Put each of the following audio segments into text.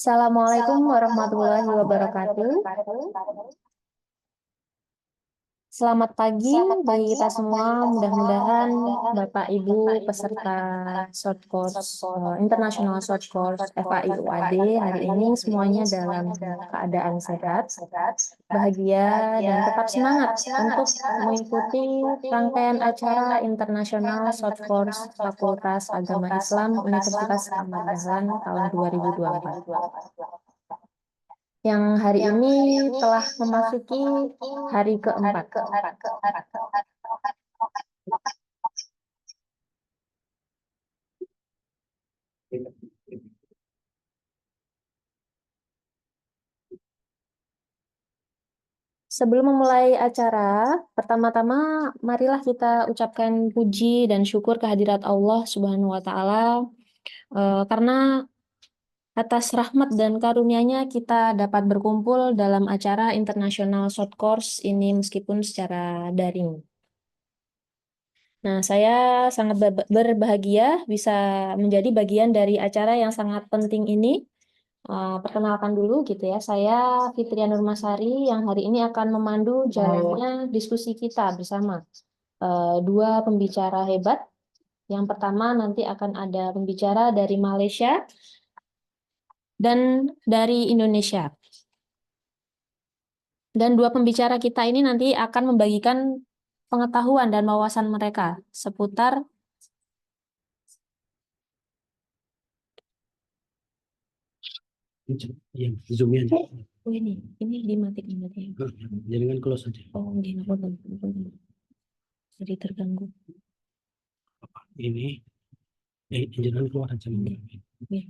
Assalamualaikum warahmatullahi wabarakatuh. Selamat pagi bagi kita semua. Mudah-mudahan Bapak Ibu peserta short course International Short Course FAI UAD hari ini semuanya dalam keadaan sehat, bahagia, dan tetap semangat untuk mengikuti rangkaian acara International Short Course Fakultas Agama Islam Universitas Ahmad Dahlan tahun 2024. Yang hari ini telah memasuki hari keempat. Sebelum memulai acara, pertama-tama marilah kita ucapkan puji dan syukur kehadirat Allah Subhanahu wa Ta'ala, karena atas rahmat dan karunia-Nya kita dapat berkumpul dalam acara International Short Course ini meskipun secara daring. Nah, saya sangat berbahagia bisa menjadi bagian dari acara yang sangat penting ini. Perkenalkan dulu gitu ya, saya Fitria Nurmasari yang hari ini akan memandu jalannya diskusi kita bersama dua pembicara hebat. Yang pertama nanti akan ada pembicara dari Malaysia dan dari Indonesia. Dan dua pembicara kita ini nanti akan membagikan pengetahuan dan wawasan mereka seputar yang zoomnya aja. Oh ini dimatiin berarti. Jangan close aja. Oh, gini, jadi terganggu. Ini jangan keluar aja. Ya.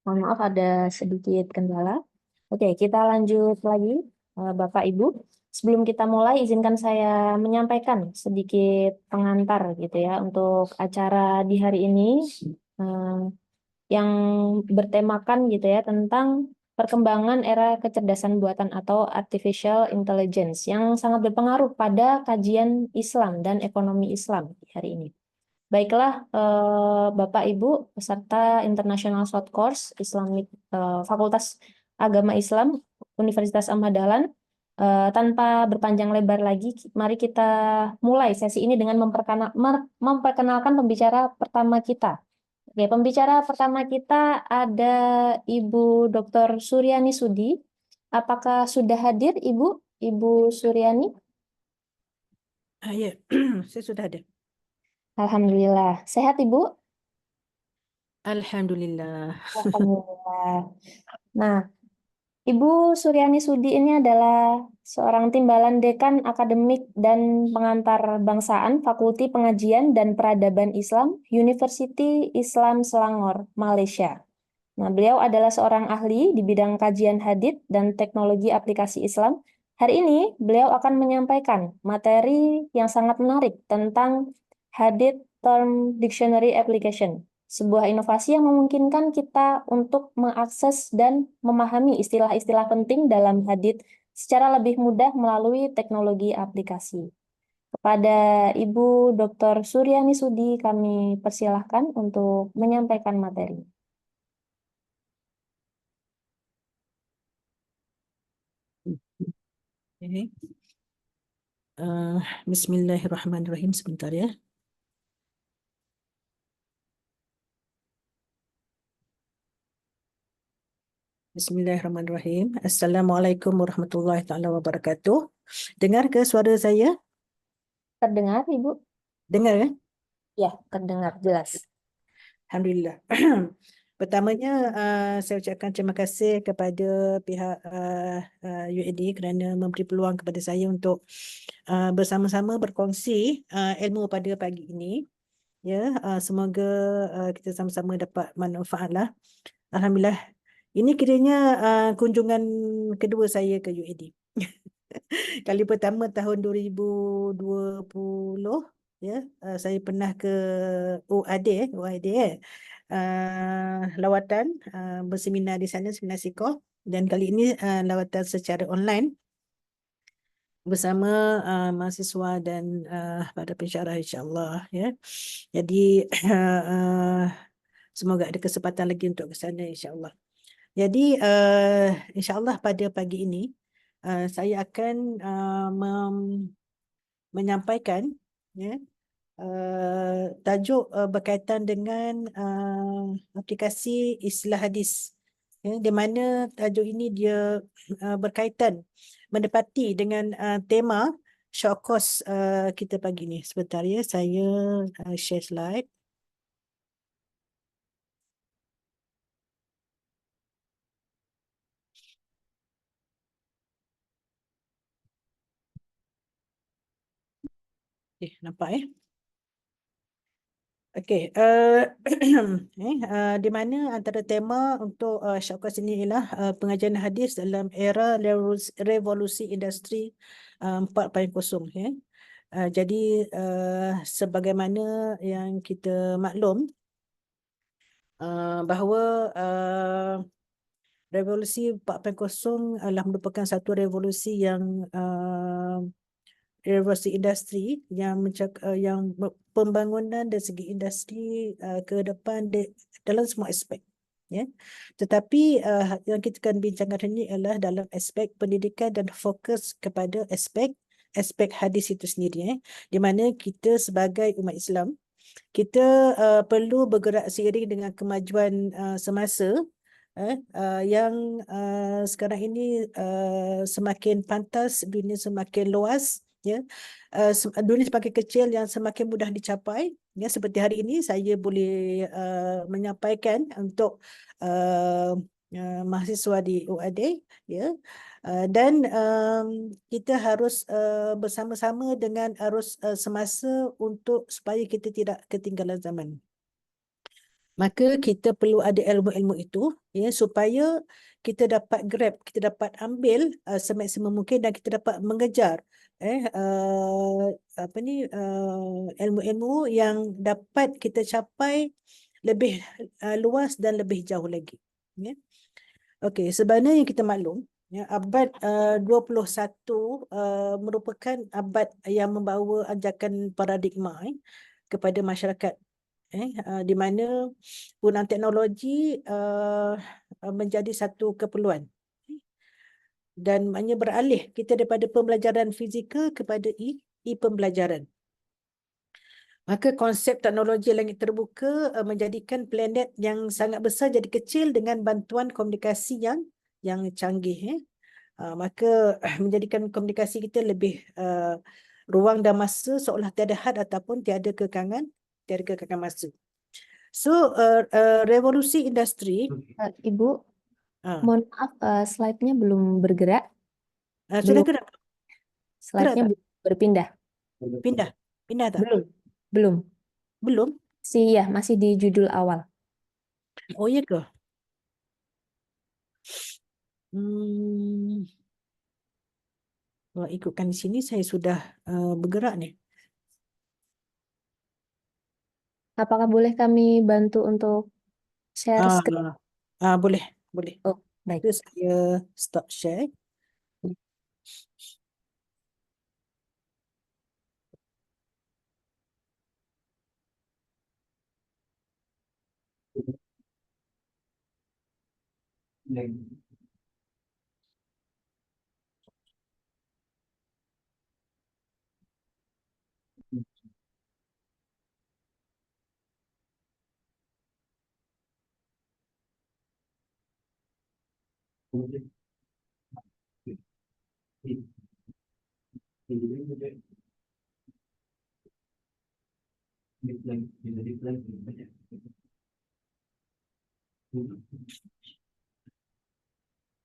Mohon maaf ada sedikit kendala. Oke, kita lanjut lagi, Bapak Ibu. Sebelum kita mulai, izinkan saya menyampaikan sedikit pengantar gitu ya untuk acara di hari ini yang bertemakan gitu ya tentang perkembangan era kecerdasan buatan atau artificial intelligence yang sangat berpengaruh pada kajian Islam dan ekonomi Islam di hari ini. Baiklah, Bapak Ibu peserta International Short Course Islamic Fakultas Agama Islam Universitas Ahmad Dahlan, tanpa berpanjang lebar lagi, mari kita mulai sesi ini dengan memperkenalkan pembicara pertama kita. Oke, pembicara pertama kita ada Ibu Dr. Suryani Sudi. Apakah sudah hadir Ibu Suryani? Ya, saya sudah ada. Alhamdulillah. Sehat Ibu? Alhamdulillah. Alhamdulillah. Nah, Ibu Suryani Sudi ini adalah seorang timbalan dekan akademik dan pengantar bangsaan Fakulti Pengajian dan Peradaban Islam University Islam Selangor, Malaysia. Nah, beliau adalah seorang ahli di bidang kajian hadits dan teknologi aplikasi Islam. Hari ini beliau akan menyampaikan materi yang sangat menarik tentang Hadith Term Dictionary Application, sebuah inovasi yang memungkinkan kita untuk mengakses dan memahami istilah-istilah penting dalam hadits secara lebih mudah melalui teknologi aplikasi. Kepada Ibu Dr. Suryani Sudi, kami persilahkan untuk menyampaikan materi. Okay. Bismillahirrahmanirrahim. Sebentar ya. Bismillahirrahmanirrahim. Assalamualaikum warahmatullahi taala wabarakatuh. Dengar ke suara saya? Terdengar, Ibu? Dengar kan? Ya, terdengar jelas. Alhamdulillah. Pertamanya, saya ucapkan terima kasih kepada pihak UAD kerana memberi peluang kepada saya untuk bersama-sama berkongsi ilmu pada pagi ini. Ya, semoga kita sama-sama dapat manfaat lah. Alhamdulillah. Ini kiranya kunjungan kedua saya ke UAD. Kali pertama tahun 2020, ya, saya pernah ke UAD, lawatan berseminar di sana, seminar sikoh, dan kali ini lawatan secara online. bersama mahasiswa dan pada pensyarah insya-Allah ya. Jadi semoga ada kesempatan lagi untuk ke sana insya-Allah. Jadi insya-Allah pada pagi ini saya akan menyampaikan ya tajuk berkaitan dengan aplikasi istilah hadis ya, di mana tajuk ini dia berkaitan mendepati dengan tema short course kita pagi ni. Sebentar ya, saya share slide. Nampak ya? Okey, di mana antara tema untuk short course ini ialah pengajian hadis dalam era revolusi industri 4.0 ya. Jadi sebagaimana yang kita maklum bahawa revolusi 4.0 adalah merupakan satu revolusi yang revolusi industri yang pembangunan dari segi industri ke depan dalam semua aspek ya. Tetapi yang kita akan bincangkan hari ini adalah dalam aspek pendidikan dan fokus kepada aspek hadis itu sendiri di mana kita sebagai umat Islam kita perlu bergerak seiring dengan kemajuan semasa yang sekarang ini semakin pantas, dunia semakin luas ya, dunia semakin kecil yang semakin mudah dicapai ya. Seperti hari ini saya boleh menyampaikan untuk mahasiswa di UAD ya, dan kita harus bersama-sama dengan arus semasa untuk supaya kita tidak ketinggalan zaman. Maka kita perlu ada ilmu-ilmu itu ya, supaya kita dapat grab, kita dapat ambil semaksimum mungkin dan kita dapat mengejar ilmu-ilmu yang dapat kita capai lebih luas dan lebih jauh lagi ya. Okey, sebenarnya yang kita maklum ya, abad 21 merupakan abad yang membawa ajakan paradigma kepada masyarakat di mana penggunaan teknologi menjadi satu keperluan dan maknanya beralih kita daripada pembelajaran fizikal kepada e-pembelajaran. Maka konsep teknologi langit terbuka menjadikan planet yang sangat besar jadi kecil dengan bantuan komunikasi yang canggih maka menjadikan komunikasi kita lebih ruang dan masa seolah tiada had ataupun tiada kekangan masa. So revolusi industri Ibu, ah, mohon maaf, slide-nya belum bergerak. sudah Belum, gerak slide-nya tak? belum berpindah. Pindah tak? Belum. Belum? Masih di judul awal. Oh ya ke? Kalau ikutkan di sini saya sudah bergerak ni. Apakah boleh kami bantu untuk share screen? Boleh. Oh, baik. Terus saya stop share.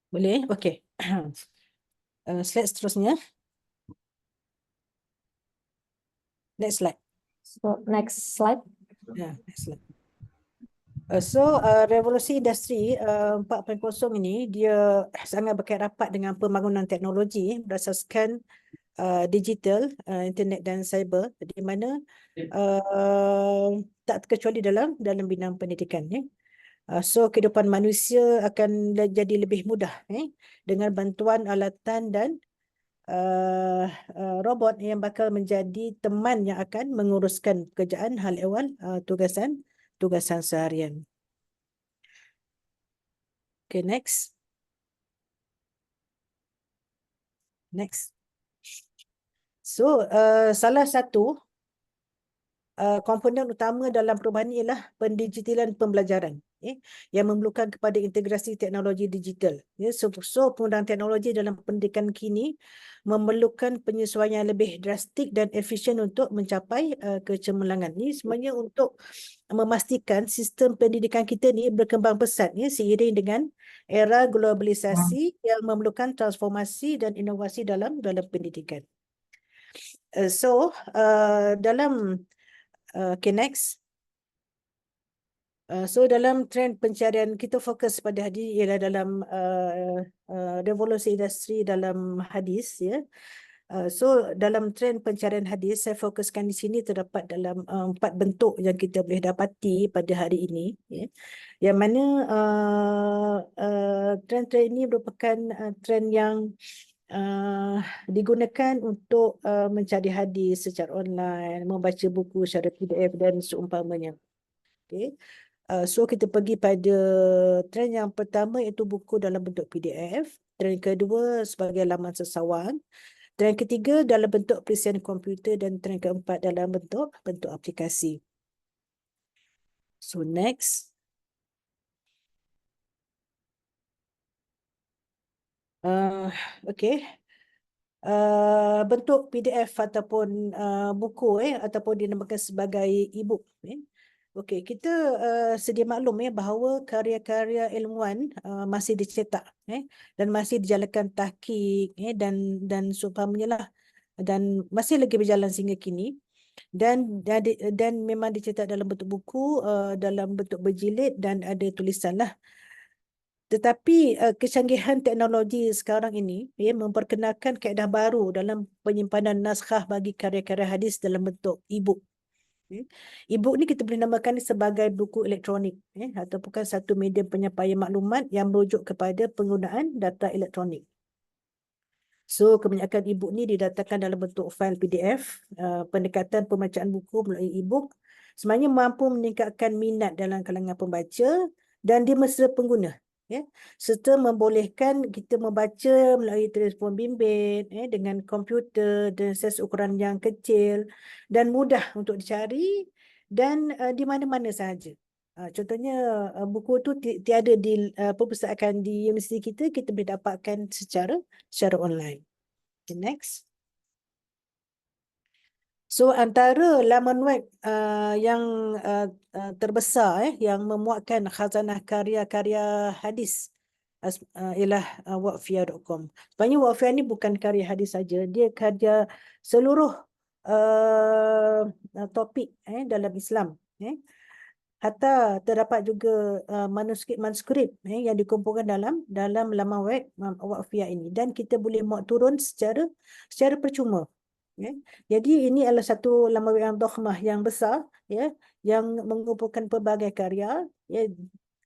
Boleh? Okey. Slide seterusnya. Next slide. So, next slide. Next slide. Revolusi industri 4.0 ini dia sangat berkait rapat dengan pembangunan teknologi berasaskan digital, internet dan cyber, di mana tak terkecuali dalam bidang pendidikan ya. So kehidupan manusia akan jadi lebih mudah dengan bantuan alatan dan robot yang bakal menjadi teman yang akan menguruskan pekerjaan hal ehwal tugasan seharian. Okay, next. So, salah satu komponen utama dalam perubahan ini ialah pendigitalan pembelajaran, yang memerlukan kepada integrasi teknologi digital. So penggunaan teknologi dalam pendidikan kini memerlukan penyesuaian lebih drastik dan efisien untuk mencapai kecemerlangan. Ini sebenarnya untuk memastikan sistem pendidikan kita ni berkembang pesat seiring dengan era globalisasi yang memerlukan transformasi dan inovasi dalam pendidikan. Dalam okay, next. So dalam trend pencarian kita fokus pada hadis ialah dalam revolusi industri dalam hadis, ya. So dalam trend pencarian hadis, saya fokuskan di sini terdapat dalam 4 bentuk yang kita boleh dapati pada hari ini, ya. Yang mana trend-trend ini merupakan trend yang digunakan untuk mencari hadis secara online, membaca buku secara PDF dan seumpamanya. Okay. So kita pergi pada trend yang pertama, iaitu buku dalam bentuk PDF. Trend kedua sebagai laman sesawan. Trend ketiga dalam bentuk perisian komputer, dan trend keempat dalam bentuk aplikasi. So next. Okay. Bentuk PDF ataupun buku ataupun dinamakan sebagai e-book. Okey, kita sedia maklum bahawa karya-karya ilmuwan masih dicetak dan masih dijalankan tahqiq dan seumpamanya lah, dan masih lagi berjalan sehingga kini, dan memang dicetak dalam bentuk buku, dalam bentuk berjilid, dan ada tulisan lah. Tetapi kecanggihan teknologi sekarang ini memperkenalkan kaedah baru dalam penyimpanan naskah bagi karya-karya hadis dalam bentuk e-book. E-book ni kita boleh namakan sebagai buku elektronik, atau bukan satu medium penyampaian maklumat yang merujuk kepada penggunaan data elektronik. So kebanyakan e-book ni didatangkan dalam bentuk fail PDF. Pendekatan pembacaan buku melalui e-book sebenarnya mampu meningkatkan minat dalam kalangan pembaca dan di mesra pengguna, serta membolehkan kita membaca melalui telefon bimbit dengan komputer dan saiz ukuran yang kecil dan mudah untuk dicari dan di mana-mana sahaja. Contohnya buku tu tiada di perpustakaan di universiti kita boleh dapatkan secara online. Okay, next. So antara laman web yang terbesar yang memuatkan khazanah karya-karya hadis ialah waqfiyah.com. Sebenarnya Waqfiyah ni bukan karya hadis saja, dia karya seluruh topik dalam Islam. Hatta terdapat juga manuskrip yang dikumpulkan dalam laman web Waqfiyah ini, dan kita boleh muat turun secara percuma. Jadi ini adalah satu laman web yang dokhmah, yang besar, yang mengumpulkan pelbagai karya,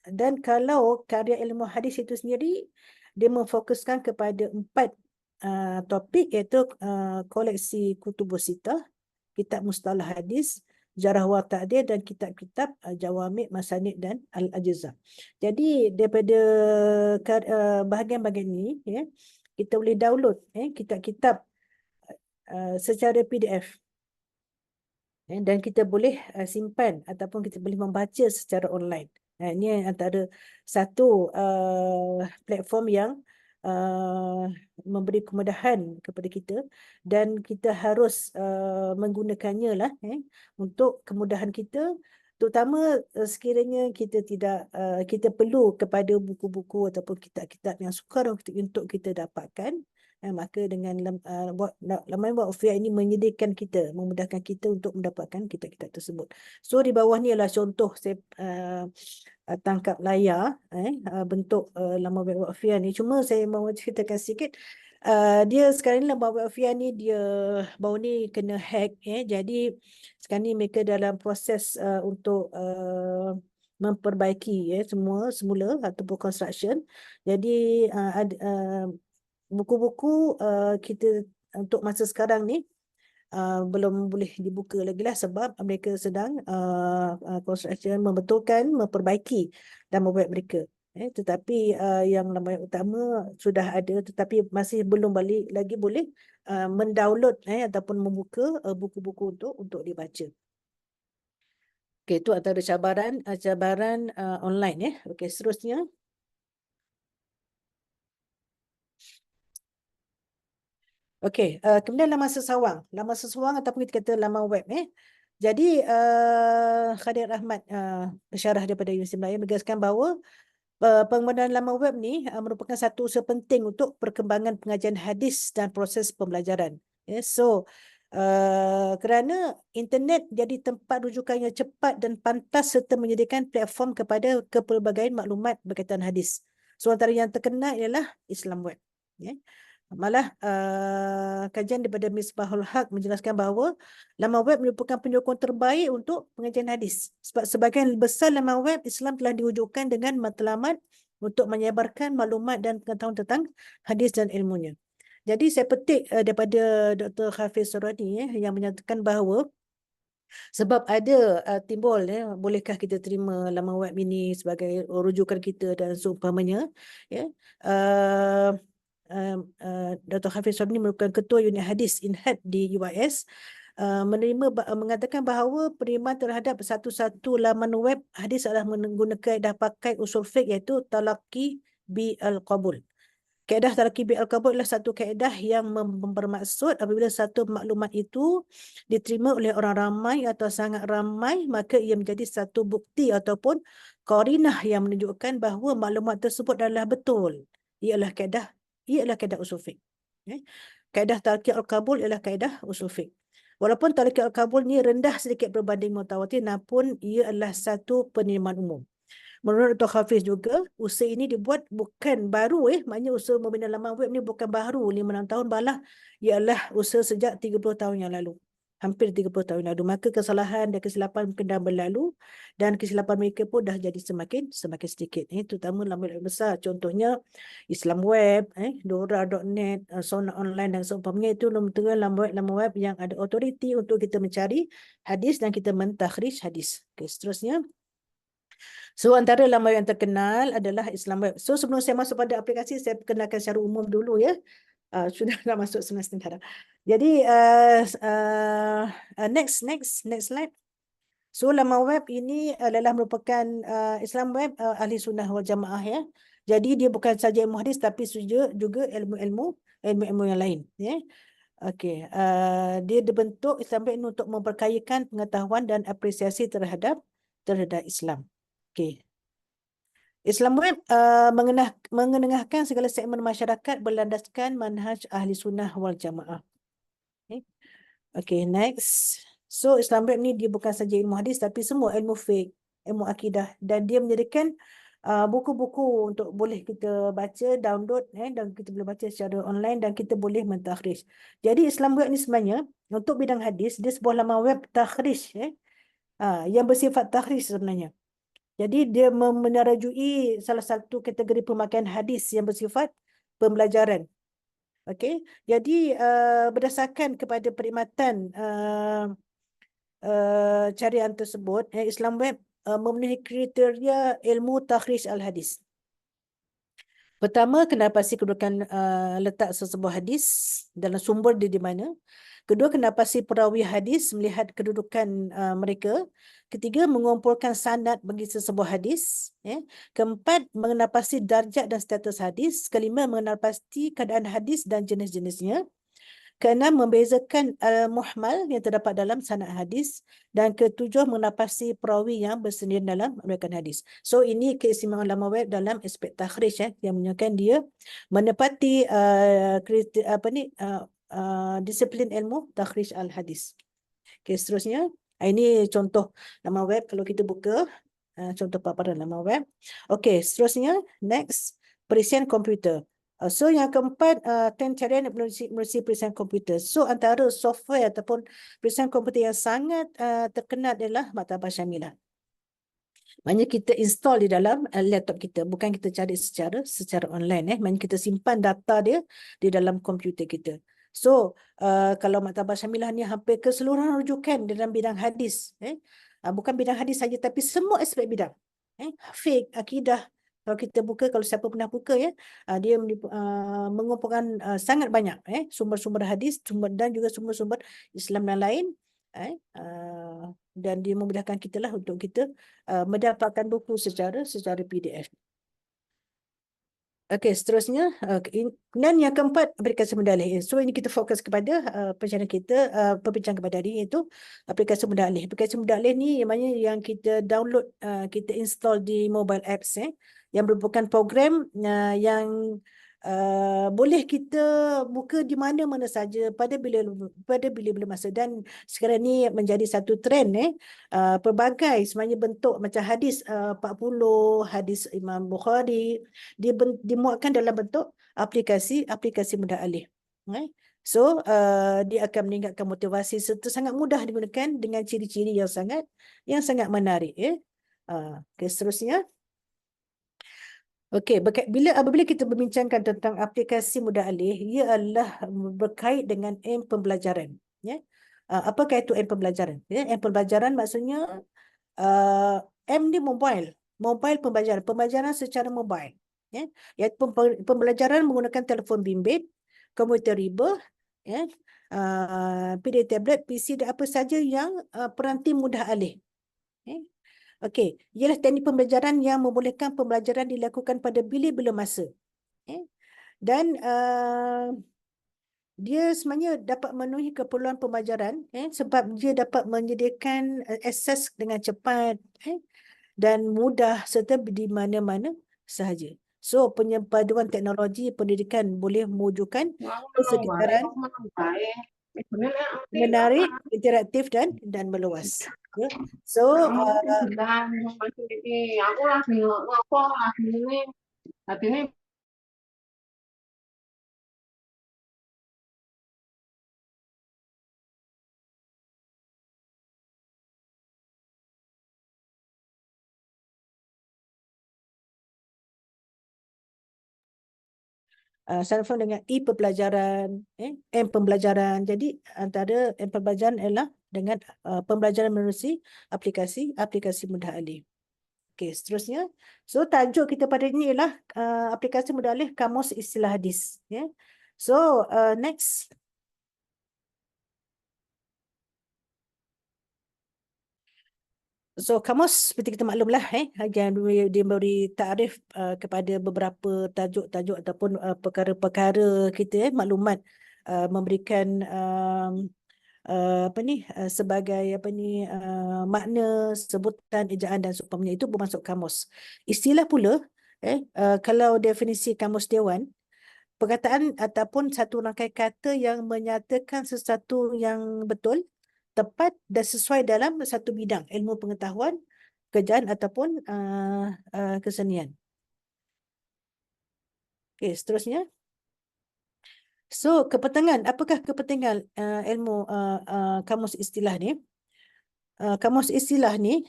dan kalau karya ilmu hadis itu sendiri, dia memfokuskan kepada 4 topik, iaitu koleksi kutubus sittah, kitab mustalah hadis, jarah wa ta'dil, dan kitab-kitab jawami' masanid dan al-ajza. Jadi daripada bahagian-bahagian ini, kita boleh download kitab-kitab secara PDF, dan kita boleh simpan ataupun kita boleh membaca secara online. Ini antara satu platform yang memberi kemudahan kepada kita, dan kita harus menggunakannya lah untuk kemudahan kita, terutama sekiranya kita tidak kita perlu kepada buku-buku ataupun kitab-kitab yang sukar untuk kita dapatkan. Maka dengan laman Waqfiyah ini menyediakan kita, memudahkan kita untuk mendapatkan kitab-kitab tersebut. So di bawah ni adalah contoh saya tangkap layar bentuk laman web Waqfiyah ni. Cuma saya mahu ceritakan sikit, dia sekarang ni laman Waqfiyah ni dia baru ni kena hack, jadi sekarang ni mereka dalam proses untuk memperbaiki semula ataupun construction. Jadi buku-buku kita untuk masa sekarang ni belum boleh dibuka lagi lah sebab mereka sedang construction, membetulkan, memperbaiki laman web mereka. Tetapi yang laman web utama sudah ada, tetapi masih belum balik lagi boleh mendownload ataupun membuka buku-buku untuk dibaca. Okey, itu antara cabaran online. Okey, seterusnya. Okey, kemudian laman sesawang. Laman sesawang ataupun kita kata laman web. Jadi, Khadir Ahmad, pensyarah daripada Universiti Melayu menegaskan bahawa penggunaan laman web ni merupakan satu usaha penting untuk perkembangan pengajian hadis dan proses pembelajaran. So, kerana internet jadi tempat rujukan yang cepat dan pantas serta menyediakan platform kepada kepelbagaian maklumat berkaitan hadis. So, antara yang terkenal ialah Islam Web. Malah kajian daripada Misbahul Haq menjelaskan bahawa laman web merupakan penyokong terbaik untuk pengajian hadis. Sebab sebahagian besar laman web Islam telah diwujudkan dengan matlamat untuk menyebarkan maklumat dan pengetahuan tentang hadis dan ilmunya. Jadi saya petik daripada Dr. Hafiz Suradi yang menyatakan bahawa sebab ada timbul bolehkah kita terima laman web ini sebagai rujukan kita dan seumpamanya, Dr. Hafiz Suradi merupakan ketua unit hadis INHAD di UIS, mengatakan bahawa penerimaan terhadap satu-satu laman web hadis adalah menggunakan kaedah pakai usul fiqh iaitu talaqi bil-qabul. Kaedah talaqi bil-qabul adalah satu kaedah yang bermaksud apabila satu maklumat itu diterima oleh orang ramai atau sangat ramai, maka ia menjadi satu bukti ataupun qarinah yang menunjukkan bahawa maklumat tersebut adalah betul. Ialah kaedah usul fiqh. Kaedah talaqi al-qabul ialah kaedah usul fiqh. Walaupun talaqi al-qabul ni rendah sedikit berbanding mutawatir, namun ia adalah satu penerimaan umum. Menurut Dr. Hafiz juga, usaha ini dibuat bukan baru, maknanya usaha membina laman web ni bukan baru 5-6 tahun, malah ialah usaha sejak 30 tahun yang lalu. Hampir 30 tahun lalu. Maka kesalahan dan kesilapan mungkin dah berlalu dan kesilapan mereka pun dah jadi semakin sedikit. Terutama laman web besar. Contohnya Islam Web, Dora.net, Sona Online dan seumpamanya, itu laman web yang ada autoriti untuk kita mencari hadis dan kita mentakhrij hadis. Okey, seterusnya. So, antara laman yang terkenal adalah Islam Web. So, sebelum saya masuk pada aplikasi, saya perkenalkan secara umum dulu ya. Sudah nak masuk 9:30 dah. Jadi, next slide. So, laman web ini adalah merupakan Islam Web Ahli Sunnah wal Jamaah ya. Jadi, dia bukan saja ilmu hadis tapi juga ilmu yang lain ya. Okey, dia dibentuk Islam Web ini untuk memperkayakan pengetahuan dan apresiasi terhadap Islam. Okey. Islam Web mengenengahkan segala segmen masyarakat berlandaskan manhaj Ahli Sunnah wal Jamaah. Okey, next. So, Islam Web ni dia bukan saja ilmu hadis tapi semua ilmu fiqh, ilmu akidah, dan dia menyediakan buku-buku untuk boleh kita baca, download dan kita boleh baca secara online dan kita boleh mentakhrij. Jadi Islam Web ni sebenarnya untuk bidang hadis dia sebuah laman web takhrij yang bersifat takhrij sebenarnya. Jadi dia menyerajui salah satu kategori pemakaian hadis yang bersifat pembelajaran. Okey, jadi berdasarkan kepada perkhidmatan carian tersebut, Islam Web memenuhi kriteria ilmu takhrij al-hadis. Pertama, kena pasti kedudukan letak sesebuah hadis dalam sumber dia di mana. Kedua, kena pasti perawi hadis melihat kedudukan mereka. Ketiga, mengumpulkan sanad bagi sesebuah hadis. Keempat, mengenal pasti darjat dan status hadis. Kelima, mengenal pasti keadaan hadis dan jenis-jenisnya. Keenam, membezakan al-muhmal yang terdapat dalam sanad hadis. Dan ketujuh, mengenal pasti perawi yang bersendirian dalam meriwayatkan hadis. So, ini keistimewaan laman web dalam aspek takhrij yang menunjukkan dia menepati disiplin ilmu takhrij al-hadis. Okey, seterusnya. Ini contoh laman web kalau kita buka. Contoh paparan laman web. Okey, seterusnya. Next. Perisian komputer. So, yang keempat, 10 carian melalui perisian komputer. So, antara software ataupun perisian komputer yang sangat terkenal adalah Maktabah Syamilah. Maknanya kita install di dalam laptop kita, bukan kita cari secara online. Maknanya kita simpan data dia di dalam komputer kita. So, kalau Maktabah Syamilah ni hampir keseluruhan rujukan dalam bidang hadis. Bukan bidang hadis saja, tapi semua aspek bidang. Fiqh, akidah. Kalau kita buka, kalau siapa pernah buka ya, dia mengumpulkan sangat banyak sumber-sumber hadis dan juga sumber-sumber Islam yang lain. Dan dia memudahkan kita lah untuk kita mendapatkan buku secara PDF. Okey, seterusnya dan yang keempat, aplikasi mudah alih. So ini kita fokus kepada perbincangan kepada hari ini, iaitu aplikasi mudah alih. Aplikasi mudah alih ni yang mana yang kita download, kita install di mobile apps yang merupakan program yang boleh kita buka di mana-mana saja pada bila-bila masa, dan sekarang ni menjadi satu trend pelbagai sebenarnya bentuk macam hadis 40, hadis Imam Bukhari dimuatkan dalam bentuk aplikasi mudah alih. So dia akan meningkatkan motivasi serta sangat mudah digunakan dengan ciri-ciri yang sangat menarik. Okay, seterusnya. Okey, apabila kita berbincangkan tentang aplikasi mudah alih, ia adalah berkait dengan aim pembelajaran. Apakah itu aim pembelajaran? Aim pembelajaran maksudnya aim ni mobile pembelajaran secara mobile. Iaitu pembelajaran menggunakan telefon bimbit, komputer riba, PDF tablet, PC dan apa saja yang peranti mudah alih. Okey, ialah teknik pembelajaran yang membolehkan pembelajaran dilakukan pada bila-bila masa. Dan dia sebenarnya dapat memenuhi keperluan pembelajaran sebab dia dapat menyediakan akses dengan cepat dan mudah serta di mana-mana sahaja. So, penyepaduan teknologi pendidikan boleh mewujudkan persekitaran menarik, interaktif dan meluas. So, aku lagi ngopo lagi ini sama dengan e-pembelajaran, M pembelajaran. Jadi antara M pembelajaran ialah dengan pembelajaran menerusi aplikasi mudah alih. Okey, seterusnya. So tajuk kita pada ini ialah aplikasi mudah alih kamus istilah hadis. So next. So kamus seperti kita maklumlah dia beri takrif kepada beberapa tajuk-tajuk ataupun perkara-perkara kita maklumat, memberikan sebagai makna, sebutan, ejaan dan seumpamanya, itu bermasuk kamus. Istilah pula kalau definisi kamus Dewan, perkataan ataupun satu rangkai kata yang menyatakan sesuatu yang betul, tepat dan sesuai dalam satu bidang ilmu pengetahuan, pekerjaan ataupun kesenian. Okey, seterusnya. So, kepentingan. Apakah kepentingan ilmu kamus istilah ni? Kamus istilah ni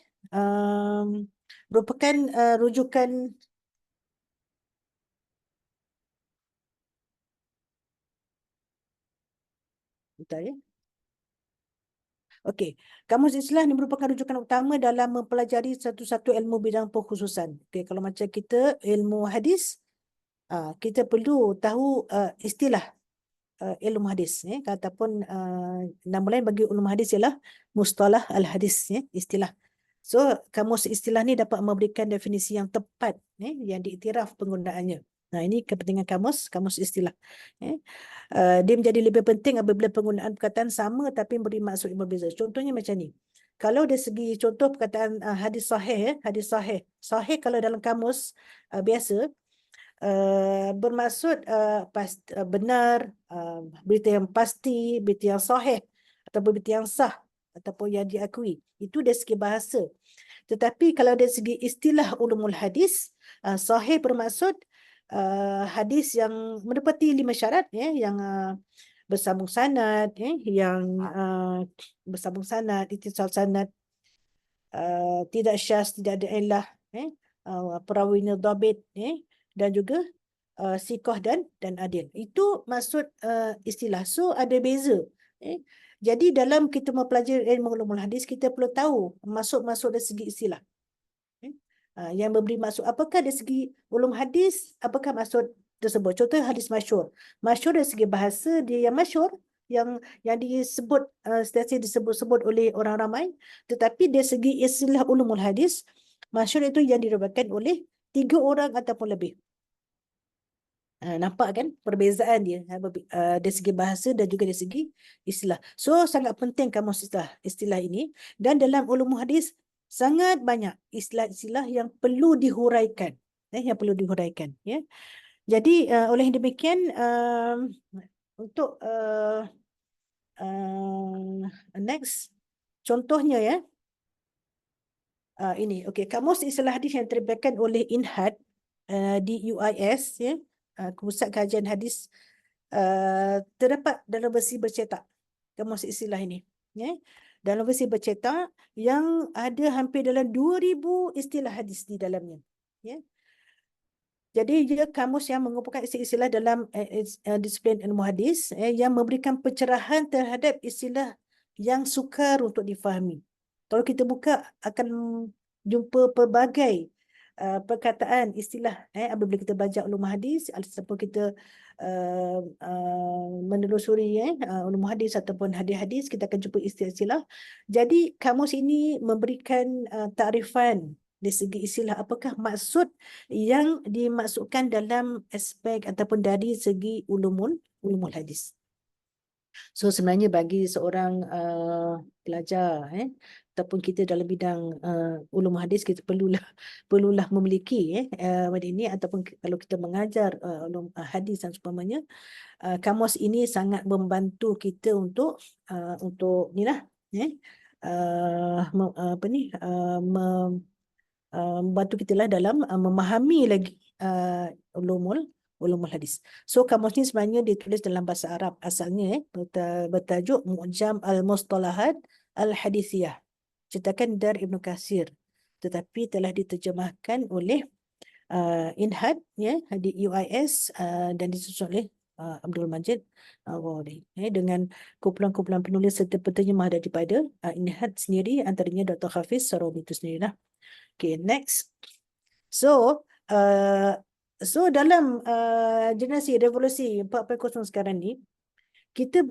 merupakan rujukan Okey, kamus istilah ni merupakan rujukan utama dalam mempelajari satu-satu ilmu bidang pengkhususan. Okey, kalau macam kita ilmu hadis, kita perlu tahu istilah ilmu hadis, ataupun nama lain bagi ilmu hadis ialah mustalah al-hadis, istilah. So, kamus istilah ni dapat memberikan definisi yang tepat, yang diiktiraf penggunaannya. Nah, ini kepentingan kamus istilah. Dia menjadi lebih penting apabila penggunaan perkataan sama tapi beri maksud yang berbeza. Contohnya macam ni. Kalau dari segi contoh perkataan hadis sahih, sahih kalau dalam kamus biasa bermaksud benar, berita yang pasti, berita yang sahih ataupun berita yang sah ataupun yang diakui. Itu dari segi bahasa. Tetapi kalau dari segi istilah ulumul hadis, sahih bermaksud hadis yang menepati 5 syarat, yang bersambung sanad, yang bersambung sanad, ittisal sanad, tidak syaz, tidak ada illah, perawina dhabit, dan juga siqah dan adil. Itu maksud istilah. So ada beza. Jadi dalam kita mempelajari ilmu ulumul hadis, kita perlu tahu masuk-masuk dari segi istilah. Yang memberi maksud apakah dari segi ulum hadis, apakah maksud tersebut. Contoh hadis masyhur. Masyhur dari segi bahasa dia yang masyhur, yang disebut sentiasa disebut-sebut oleh orang ramai, tetapi dari segi istilah ulumul hadis, masyhur itu yang diriwayatkan oleh 3 orang ataupun lebih. Nampak kan perbezaan dia dari segi bahasa dan juga dari segi istilah. So sangat penting kamus istilah ini, dan dalam ulumul hadis sangat banyak istilah-istilah yang perlu dihuraikan, yang perlu dihuraikan, ya. Jadi oleh demikian untuk next contohnya, ya. Ini okey, kamus istilah hadis yang diterbitkan oleh INHAD di UIS, ya, Pusat Kajian Hadis, terdapat dalam versi bercetak kamus istilah ini, ya. Dalam versi bercetak yang ada hampir dalam 2000 istilah hadis di dalamnya, ya. Jadi dia kamus yang mengumpulkan istilah dalam disiplin ilmu hadis yang memberikan pencerahan terhadap istilah yang sukar untuk difahami. Kalau kita buka akan jumpa pelbagai perkataan istilah apabila kita belajar ulum hadis ataupun kita menelusuri ulum hadis ataupun hadis-hadis, kita akan jumpa istilah-istilah. Jadi kamus ini memberikan takrifan dari segi istilah, apakah maksud yang dimaksudkan dalam aspek ataupun dari segi ulumul hadis. So sebenarnya bagi seorang pelajar ataupun kita dalam bidang ulum hadis, kita perlulah memiliki pada ini, ataupun kalau kita mengajar ulum hadis dan seumpamanya, kamus ini sangat membantu kita untuk inilah membantu kita lah dalam memahami lagi ulumul hadis. So kamus ni sebenarnya ditulis dalam bahasa Arab asalnya, bertajuk Mu'jam al-Mustalahat al-Hadithiyah, cetakan dari Ibn Katsir, tetapi telah diterjemahkan oleh INHAD, ya, di UIS, dan disusun oleh Abdul Majid Ghori, dengan kumpulan-kumpulan penulis serta penterjemah daripada INHAD sendiri, antaranya Dr. Hafiz Sarawi itu sendirilah. Okay, next. So dalam generasi revolusi 4.0 sekarang ni, kita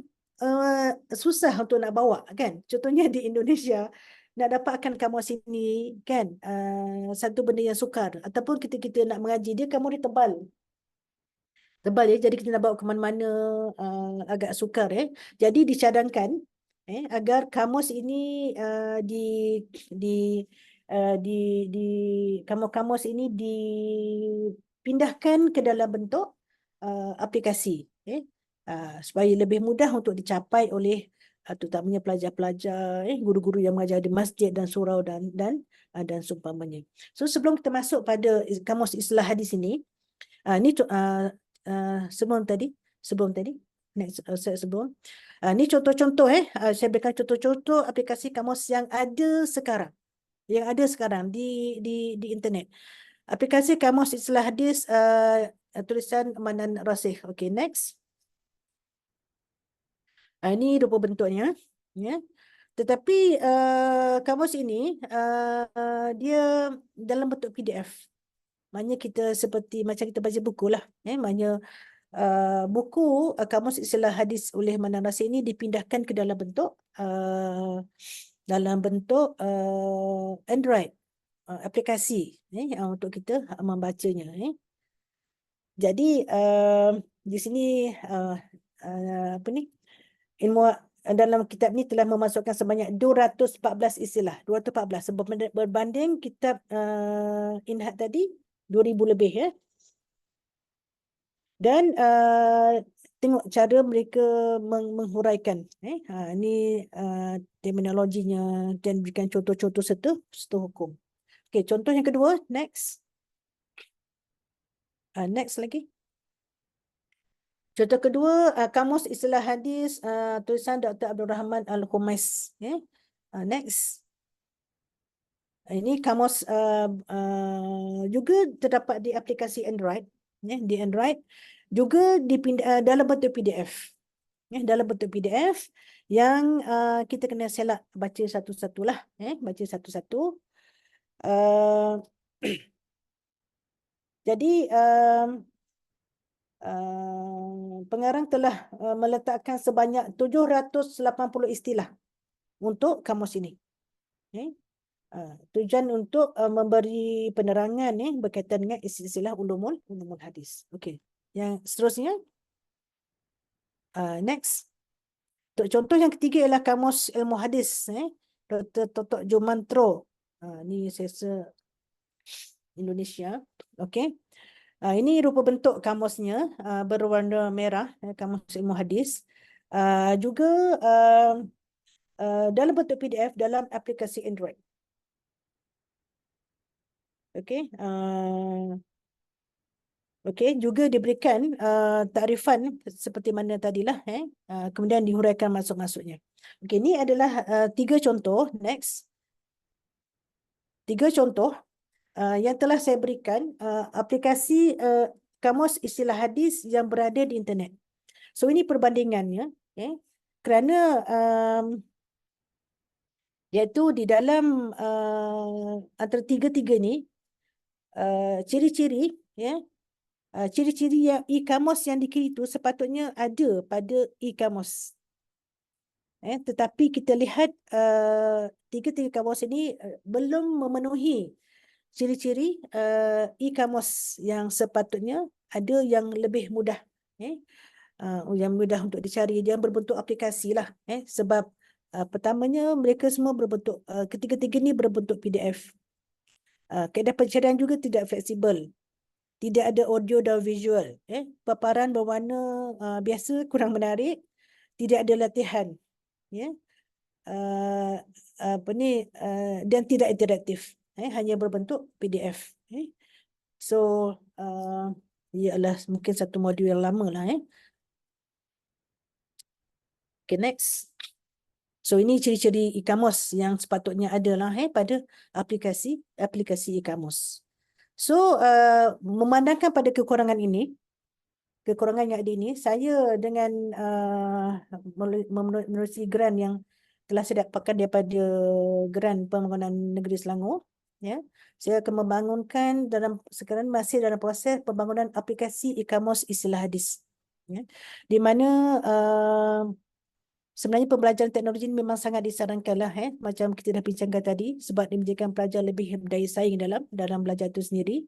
susah untuk nak bawa, kan. Contohnya di Indonesia, nak dapatkan kamus ini, kan, satu benda yang sukar, ataupun kita nak mengaji dia, kamus dia tebal, ya. Jadi kita nak bawa ke mana-mana agak sukar, Jadi dicadangkan agar kamus ini kamus ini dipindahkan ke dalam bentuk aplikasi, supaya lebih mudah untuk dicapai oleh terutamanya pelajar-pelajar, guru-guru yang mengajar di masjid dan surau dan seumpamanya. So sebelum kita masuk pada kamus istilah hadis ini, ni sebelum tadi next sebelum ni contoh-contoh saya berikan contoh-contoh aplikasi kamus yang ada sekarang, di internet. Aplikasi kamus istilah hadis tulisan Manan Rasih. Okay, next. Ini rupa bentuknya, ya. Tetapi kamus ini dia dalam bentuk PDF. Maknanya kita seperti macam kita baca buku lah, maknanya buku kamus istilah hadis oleh Manan Rasih ini dipindahkan ke dalam bentuk Android aplikasi untuk kita membacanya. Jadi di sini ilmu dalam kitab ni telah memasukkan sebanyak 214 istilah, 214 berbanding kitab INHAD tadi 2000 lebih, ya. Dan tengok cara mereka menghuraikan, ini terminologinya, dan berikan contoh-contoh serta hukum. Okey, contoh yang kedua, next. Next lagi. Contoh kedua, kamus istilah hadis tulisan Dr. Abdul Rahman Al-Khumais. Next. Ini kamus juga terdapat di aplikasi Android, di Android juga dalam bentuk PDF, dalam bentuk PDF yang kita kena select baca satu-satu lah, baca satu-satu. Jadi pengarang telah meletakkan sebanyak 780 istilah untuk kamus ini. Tujuan untuk memberi penerangan berkaitan dengan istilah ulumul hadis. Okey. Yang seterusnya, next. Untuk contoh yang ketiga ialah kamus ilmu hadis, Dr. Totok Jumantro. Ni saya Indonesia. Okey. Ini rupa bentuk kamusnya, berwarna merah, kamus ilmu hadis. Juga dalam bentuk PDF dalam aplikasi Android. Okey. Okey, juga diberikan takrifan seperti mana tadilah, kemudian dihuraikan maksud-maksudnya. Okey, ini adalah 3 contoh. Next. 3 contoh yang telah saya berikan aplikasi kamus istilah hadis yang berada di internet. So ini perbandingannya, kerana iaitu di dalam antara tiga-tiga ni ciri-ciri, ciri-ciri yang e-kamus yang dikira itu sepatutnya ada pada e-kamus. Tetapi kita lihat tiga-tiga kamus ini belum memenuhi ciri-ciri e-kamus yang sepatutnya ada yang lebih mudah, yang mudah untuk dicari, yang berbentuk aplikasi lah, sebab pertamanya mereka semua berbentuk, ketiga-tiga ni berbentuk PDF. Kaedah pencarian juga tidak fleksibel. Tidak ada audio dan visual. Paparan berwarna biasa kurang menarik. Tidak ada latihan. Dan tidak interaktif. Hanya berbentuk PDF. So, ialah mungkin satu modul yang lama lah. Okay, next. So, ini ciri-ciri e-kamus yang sepatutnya ada lah pada aplikasi e-kamus. So, memandangkan pada kekurangan ini, kekurangan yang ada ini, saya dengan menerusi grant yang telah saya dapatkan daripada Grant Pembangunan Negeri Selangor, saya akan membangunkan sekarang masih dalam proses pembangunan aplikasi e-kamus istilah hadis, di mana sebenarnya pembelajaran teknologi ini memang sangat disarankanlah, macam kita dah bincangkan tadi, sebab dia menjadikan pelajar lebih berdaya saing dalam belajar itu sendiri,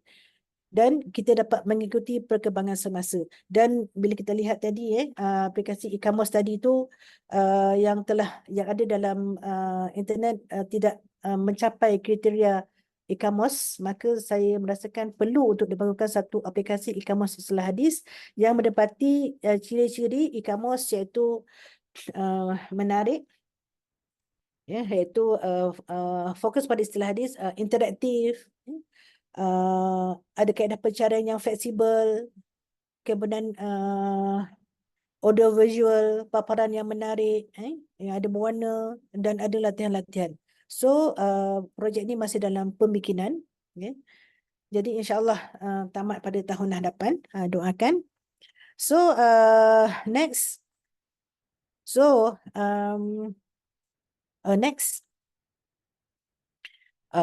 dan kita dapat mengikuti perkembangan semasa. Dan bila kita lihat tadi aplikasi e-kamus tadi itu yang ada dalam internet tidak mencapai kriteria e-kamus, maka saya merasakan perlu untuk dibangunkan satu aplikasi e-kamus istilah hadis yang mendapati ciri-ciri e-kamus iaitu menarik, iaitu fokus pada istilah hadis, interaktif, ada kaedah pencarian yang fleksibel, kemudian audio visual, paparan yang menarik, yang ada berwarna, dan ada latihan-latihan. So projek ini masih dalam pembikinan, jadi insyaAllah tamat pada tahun hadapan, doakan. So next. So next.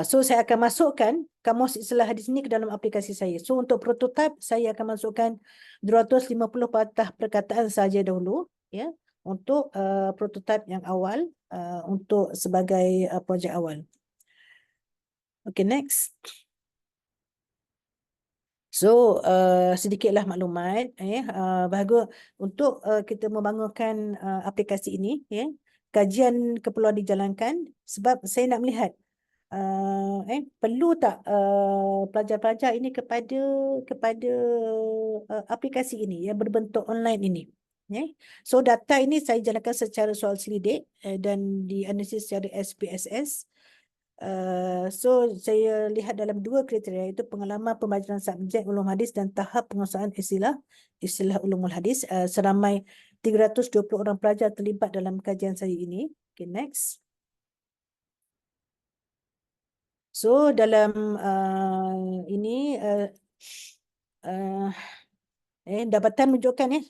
So saya akan masukkan kamus istilah hadis ini ke dalam aplikasi saya. So untuk prototype saya akan masukkan 250 patah perkataan saja dahulu, untuk prototype yang awal, untuk sebagai projek awal. Okay, next. So sedikitlah maklumat, bahagia untuk kita membangunkan aplikasi ini, kajian keperluan dijalankan sebab saya nak melihat perlu tak pelajar-pelajar ini kepada aplikasi ini yang berbentuk online ini. So data ini saya jalankan secara soal selidik dan dianalisis secara SPSS. So saya lihat dalam 2 kriteria, iaitu pengalaman pembelajaran subjek ulum hadis dan tahap penguasaan istilah ulumul hadis. Seramai 320 orang pelajar terlibat dalam kajian saya ini. Okay, next. So dalam ini uh, dapatan menunjukkan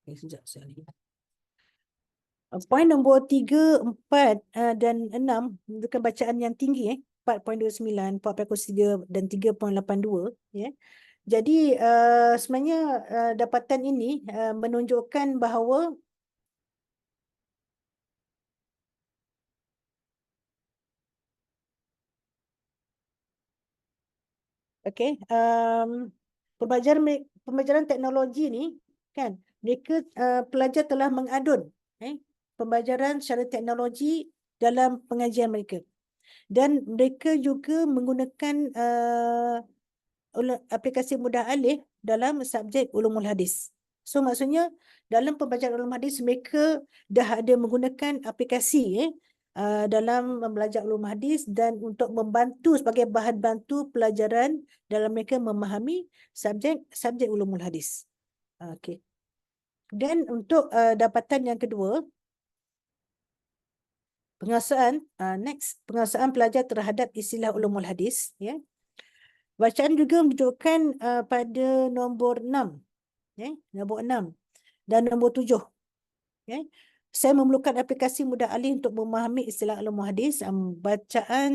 sekejap saya lihat. Poin nombor 3, 4 dan 6 menunjukkan bacaan yang tinggi 4.29, 4.3 dan 3.82 ya. Jadi sebenarnya dapatan ini menunjukkan bahawa pembelajaran teknologi ni kan, mereka pelajar telah mengadun pembelajaran secara teknologi dalam pengajian mereka, dan mereka juga menggunakan aplikasi mudah alih dalam subjek ulumul hadis. So maksudnya dalam pembelajaran ulumul hadis mereka dah ada menggunakan aplikasi dalam belajar ulum hadis dan untuk membantu sebagai bahan bantu pelajaran dalam mereka memahami subjek ulumul hadis. Okey. Dan untuk dapatan yang kedua, penguasaan penguasaan pelajar terhadap istilah ulumul hadis ya. Bacaan juga menunjukkan pada nombor 6 nombor 6 dan nombor 7 saya memerlukan aplikasi mudah alih untuk memahami istilah ulumul hadis. Bacaan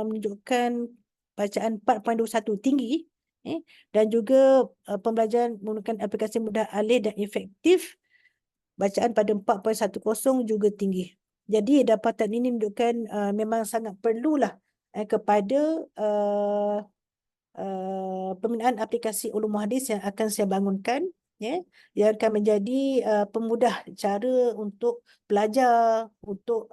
menunjukkan bacaan 4.21 tinggi dan juga pembelajaran menggunakan aplikasi mudah alih dan efektif, bacaan pada 4.10 juga tinggi. Jadi dapatan ini menunjukkan memang sangat perlulah kepada pembinaan aplikasi ulumul hadis yang akan saya bangunkan yang akan menjadi pemudah cara untuk pelajar, untuk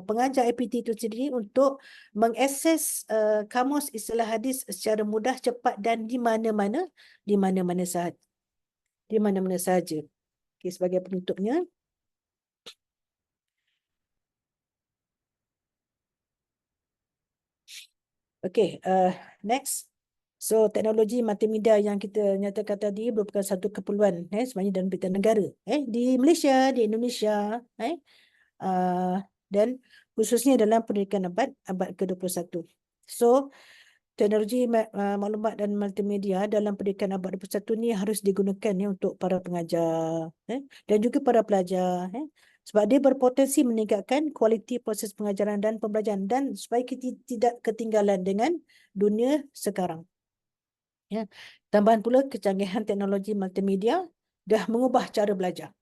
pengajar APT itu sendiri untuk mengakses kamus istilah hadis secara mudah, cepat dan di mana-mana sahaja. Di mana-mana sahaja. Okey, sebagai penutupnya. Okey, next. So, teknologi multimedia yang kita nyatakan tadi merupakan satu keperluan sebenarnya dalam berita negara di Malaysia, di Indonesia dan khususnya dalam pendidikan abad ke-21. So, teknologi maklumat dan multimedia dalam pendidikan abad 21 ni harus digunakan untuk para pengajar dan juga para pelajar sebab dia berpotensi meningkatkan kualiti proses pengajaran dan pembelajaran dan supaya kita tidak ketinggalan dengan dunia sekarang. Ya. Tambahan pula kecanggihan teknologi multimedia dah mengubah cara belajar,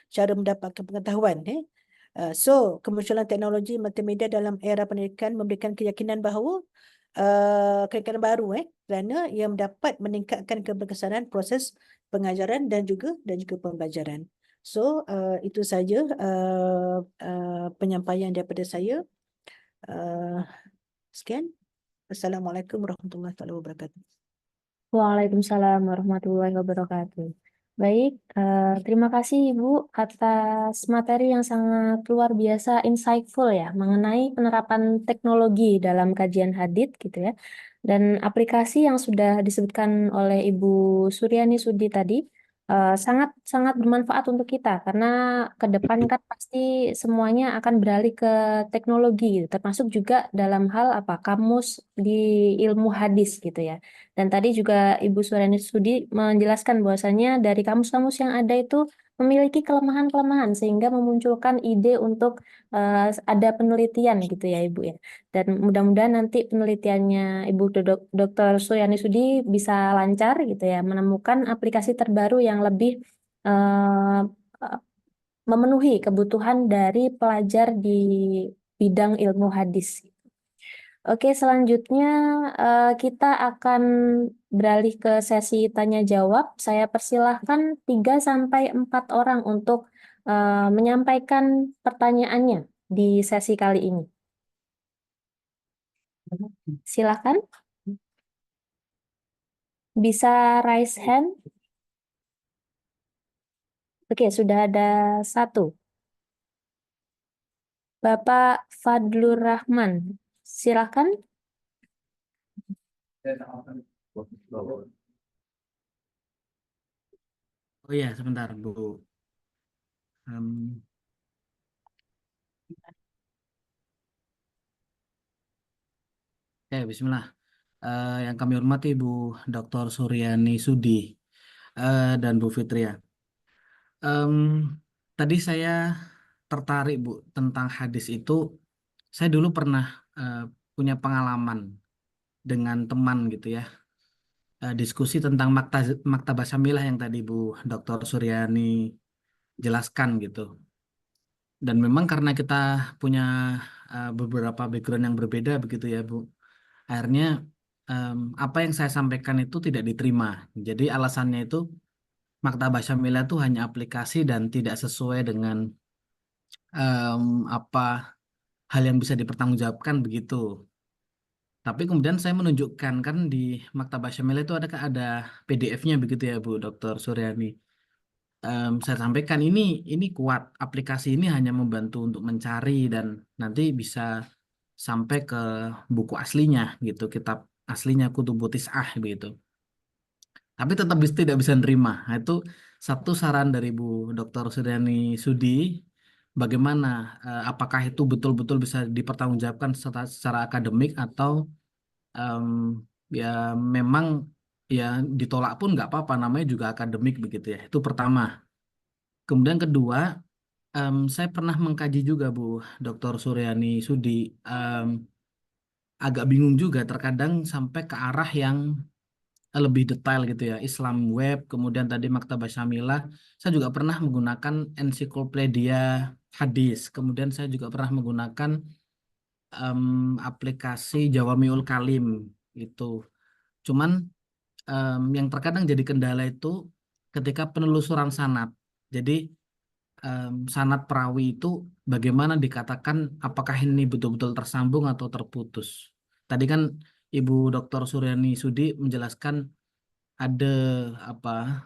cara mendapatkan pengetahuan. So, kemunculan teknologi multimedia dalam era pendidikan memberikan keyakinan bahawa keyakinan baru kerana ia dapat meningkatkan keberkesanan proses pengajaran dan juga pembelajaran. So, itu saja penyampaian daripada saya. Sekian. Assalamualaikum warahmatullahi wabarakatuh. Waalaikumsalam warahmatullahi wabarakatuh. Baik, terima kasih Ibu atas materi yang sangat luar biasa insightful ya mengenai penerapan teknologi dalam kajian hadits gitu ya. Dan aplikasi yang sudah disebutkan oleh Ibu Suryani Sudi tadi sangat bermanfaat untuk kita karena ke depan kan pasti semuanya akan beralih ke teknologi gitu, termasuk juga dalam hal kamus di ilmu hadis gitu ya. Dan tadi juga Ibu Suryani Sudi menjelaskan bahwasannya dari kamus-kamus yang ada itu memiliki kelemahan-kelemahan sehingga memunculkan ide untuk ada penelitian gitu ya Ibu ya. Dan mudah-mudahan nanti penelitiannya Ibu Dr. Suryani Sudi bisa lancar gitu ya, menemukan aplikasi terbaru yang lebih eh, memenuhi kebutuhan dari pelajar di bidang ilmu hadis. Oke, selanjutnya kita akan beralih ke sesi tanya jawab. Saya persilahkan 3 sampai 4 orang untuk menyampaikan pertanyaannya di sesi kali ini. Silakan. Bisa raise hand. Oke, sudah ada 1. Bapak Fadlur Rahman. Silakan. Oh ya, sebentar Bu. Bismillah. Yang kami hormati Bu Dr. Suryani Sudi dan Bu Fitria. Em, Tadi saya tertarik Bu tentang hadis itu. Saya dulu pernah eh, punya pengalaman dengan teman gitu ya. Diskusi tentang Maktabah Syamilah yang tadi Bu Dr. Suryani jelaskan gitu. Dan memang karena kita punya beberapa background yang berbeda begitu ya Bu. Akhirnya apa yang saya sampaikan itu tidak diterima. Jadi alasannya itu Maktabah Syamilah itu hanya aplikasi dan tidak sesuai dengan apa hal yang bisa dipertanggungjawabkan begitu. Tapi kemudian saya menunjukkan kan di Maktabah Syamilah itu ada PDF-nya begitu ya Bu Dr. Suryani. Saya sampaikan ini kuat, aplikasi ini hanya membantu untuk mencari dan nanti bisa sampai ke buku aslinya gitu, kitab aslinya Kutubut Tis'ah begitu. Tapi tetap tidak bisa nerima. Nah, itu satu saran dari Bu Dr. Suryani Sudi, bagaimana apakah itu betul-betul bisa dipertanggungjawabkan secara akademik atau em, ya memang ya ditolak pun nggak apa-apa, namanya juga akademik begitu ya. Itu pertama. Kemudian kedua, saya pernah mengkaji juga Bu Dr. Suryani Sudi, em, agak bingung juga terkadang sampai ke arah yang lebih detail gitu ya. Islam Web, kemudian tadi Maktabah Syamilah. Saya juga pernah menggunakan ensiklopedia hadis. Kemudian saya juga pernah menggunakan aplikasi Jawamiul Kalim itu. Cuman yang terkadang jadi kendala itu ketika penelusuran sanad. Jadi sanad perawi itu bagaimana dikatakan apakah ini betul-betul tersambung atau terputus. Tadi kan Ibu Dr. Suryani Sudi menjelaskan ada apa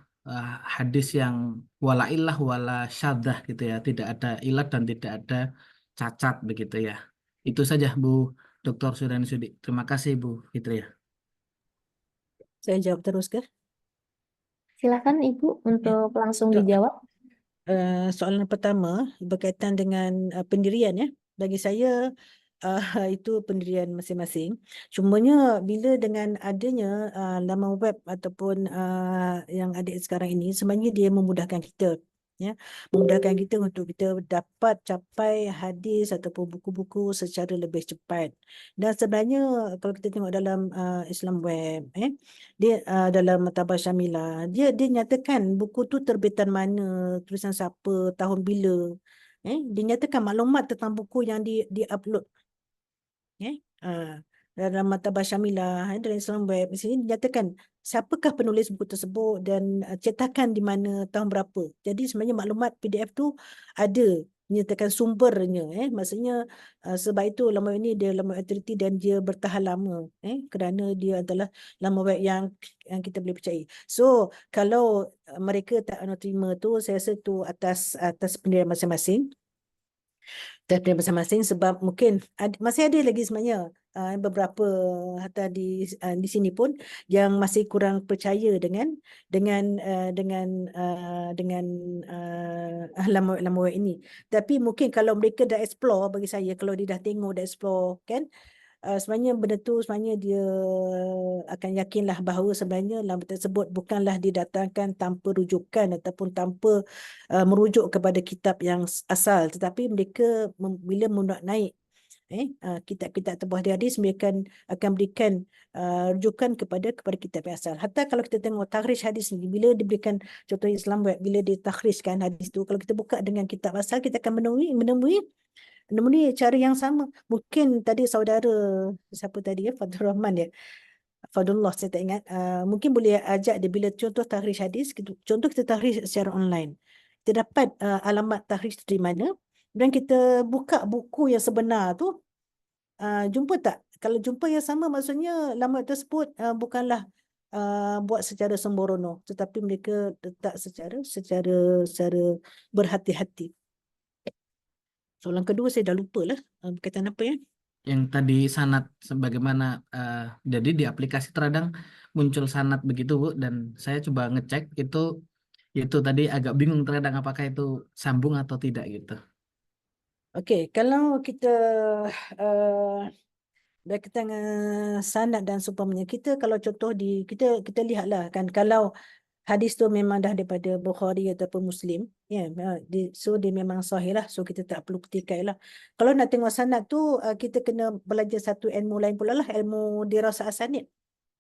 hadis yang wala illah wala syadzah gitu ya, tidak ada ilat dan tidak ada cacat begitu ya. Itu saja Bu Dr. Suryani Sudi. Terima kasih Bu Fitria. Saya jawab terus ke? Silakan Ibu untuk langsung So- dijawab. Soalan pertama berkaitan dengan pendirian ya. Bagi saya itu pendirian masing-masing. Cumanya bila dengan adanya laman web ataupun yang ada sekarang ini, sebenarnya dia memudahkan kita. Ya, memudahkan kita untuk kita dapat capai hadis ataupun buku-buku secara lebih cepat. Dan sebenarnya kalau kita tengok dalam Islam Web, dia dalam Maktabah Syamilah, dia nyatakan buku tu terbitan mana, tulisan siapa, tahun bila. Dia nyatakan maklumat tentang buku yang di-upload. Dalam Maktabah Syamilah, dalam Islam Web, di sini dinyatakan siapakah penulis buku tersebut dan cetakan di mana, tahun berapa. Jadi sebenarnya maklumat PDF tu ada, menyatakan sumbernya. Maksudnya sebab itu laman web ini dia laman web authority dan dia bertahan lama. Kerana dia adalah laman web yang kita boleh percayai. So kalau mereka tak nak terima tu, saya rasa tu atas pendirian masing-masing. Daripada masing-masing sebab mungkin masih ada lagi sebenarnya beberapa hatta di sini pun yang masih kurang percaya dengan laman web ini. Tapi mungkin kalau mereka dah explore, bagi saya kalau dia dah tengok, dah explore kan, sebenarnya benda tu sebenarnya dia akan yakinlah bahawa sebenarnya laman tersebut bukanlah didatangkan tanpa rujukan ataupun tanpa merujuk kepada kitab yang asal, tetapi mereka bila nak naik kitab-kitab terbuah di hadis, mereka akan berikan rujukan kepada kitab yang asal. Hatta kalau kita tengok takhrij hadis ni, bila diberikan contoh Islam Web, bila ditakhrijkan hadis tu, kalau kita buka dengan kitab asal, kita akan menemui cara yang sama. Mungkin tadi saudara siapa tadi ya, Fadul Rahman ya, Fadullah, saya tak ingat. Mungkin boleh ajak dia bila contoh takhrij hadis, contoh kita takhrij secara online, kita dapat alamat takhrij tu di mana, dan kita buka buku yang sebenar tu, jumpa tak? Kalau jumpa yang sama, maksudnya laman tersebut bukanlah buat secara sembrono, tetapi mereka letak secara berhati-hati. Soalan kedua saya dah lupa lah berkaitan apa ya. Yang tadi sanad sebagaimana jadi di aplikasi terkadang muncul sanad begitu Bu, dan saya coba ngecek itu tadi agak bingung terkadang apakah itu sambung atau tidak gitu. Okey, kalau kita berkaitan dengan sanad dan seumpamanya. Kita kalau contoh kita lihatlah kan, kalau hadis tu memang dah daripada Bukhari ataupun Muslim, ya, so dia memang sahih lah, so kita tak perlu petikai lah. Kalau nak tengok sanad tu, kita kena belajar satu ilmu lain pula lah, ilmu dirasah asanid,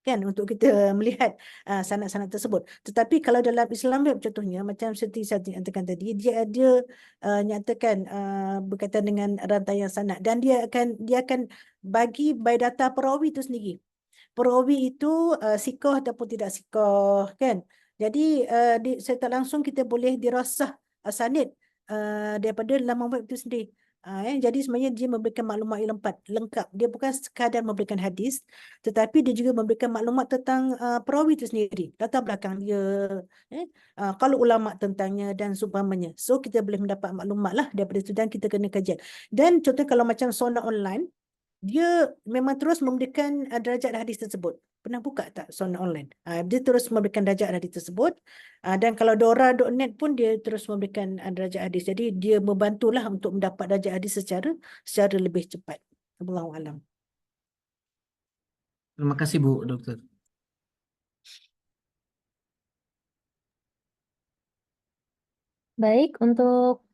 kan, untuk kita melihat sanad-sanad tersebut. Tetapi kalau dalam Islam web contohnya, macam seperti saya nyatakan tadi, dia ada nyatakan berkaitan dengan rantaian sanad, dan dia akan bagi by data perawi itu sendiri. Perawi itu sikoh ataupun tidak sikoh, kan. Jadi secara langsung kita boleh dirasah asanid daripada laman web itu sendiri. Jadi sebenarnya dia memberikan maklumat yang lengkap. Dia bukan sekadar memberikan hadis, tetapi dia juga memberikan maklumat tentang perawi itu sendiri, latar belakang dia, kalau ulama tentangnya dan seumpamanya. So kita boleh mendapat maklumat lah daripada itu, dan kita kena kajian. Dan contoh kalau macam Sona Online, dia memang terus memberikan darjat hadis tersebut. Pernah buka tak Sona Online? Dia terus memberikan darjat hadis tersebut. Dan kalau Dora.net pun dia terus memberikan darjat hadis. Jadi dia membantulah untuk mendapat darjat hadis secara lebih cepat. Wallahu alam. Terima kasih Bu Dokter. Baik, untuk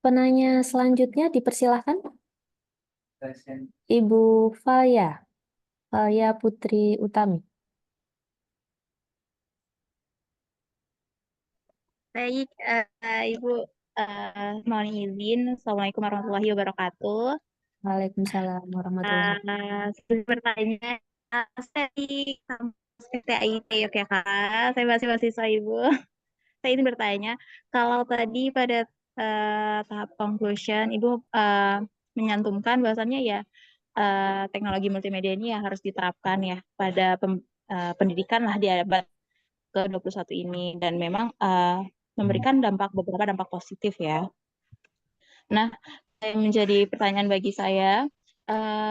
penanya selanjutnya dipersilahkan Ibu Falia Putri Utami. Baik, Ibu, mohon izin. Assalamualaikum warahmatullahi wabarakatuh. Waalaikumsalam warahmatullahi wabarakatuh. Saya bertanya, saya di kampus PTIT Yogyakarta, saya masih mahasiswa Ibu. Saya ingin bertanya, kalau tadi pada tahap conclusion, Ibu menyantumkan bahwasannya ya teknologi multimedia ini ya harus diterapkan ya pada pendidikan lah di abad ke-21 ini, dan memang memberikan beberapa dampak positif ya. Nah, yang menjadi pertanyaan bagi saya,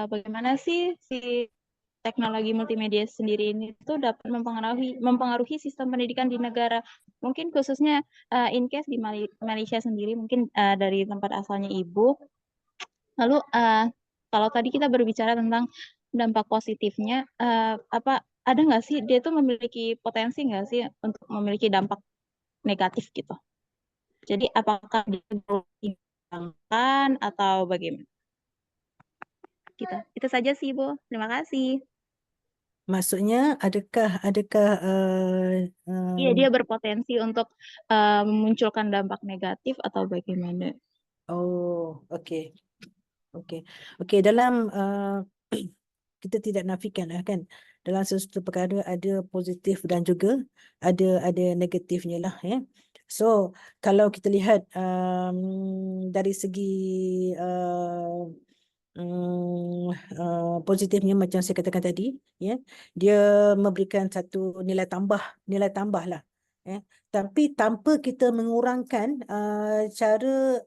bagaimana sih si teknologi multimedia sendiri ini itu dapat mempengaruhi sistem pendidikan di negara, mungkin khususnya in case di Malaysia sendiri, mungkin dari tempat asalnya Ibu. Lalu kalau tadi kita berbicara tentang dampak positifnya, ada nggak sih dia tuh memiliki potensi nggak sih untuk memiliki dampak negatif gitu? Jadi apakah dia perlu dikembangkan atau bagaimana? Gitu. Itu saja sih, Bu. Terima kasih. Maksudnya adakah Iya, dia berpotensi untuk memunculkan dampak negatif atau bagaimana? oh, okey. Okey, dalam kita tidak nafikan lah kan, dalam sesuatu perkara ada positif dan juga ada negatifnya lah ya. So kalau kita lihat dari segi positifnya, macam saya katakan tadi ya, dia memberikan satu nilai tambah lah ya, tapi tanpa kita mengurangkan cara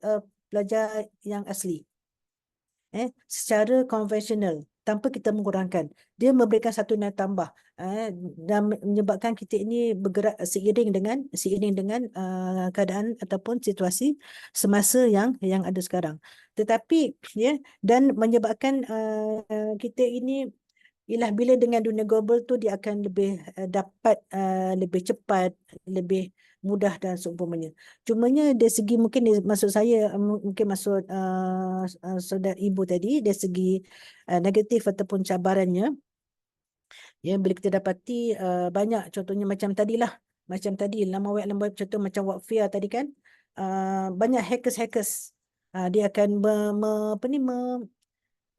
belajar yang asli, secara konvensional, tanpa kita mengurangkan. Dia memberikan satu nilai tambah dan menyebabkan kita ini bergerak seiring dengan keadaan ataupun situasi semasa yang ada sekarang. Tetapi ya, dan menyebabkan kita ini ialah bila dengan dunia global tu dia akan lebih dapat lebih cepat, lebih mudah dan seumpamanya. Cumanya dari segi mungkin maksud saya mungkin maksud saudara Ibu tadi, dari segi negatif ataupun cabarannya, ya, bila kita dapati banyak contohnya macam tadilah, macam tadi laman web contoh macam Workfare tadi kan, banyak hackers dia akan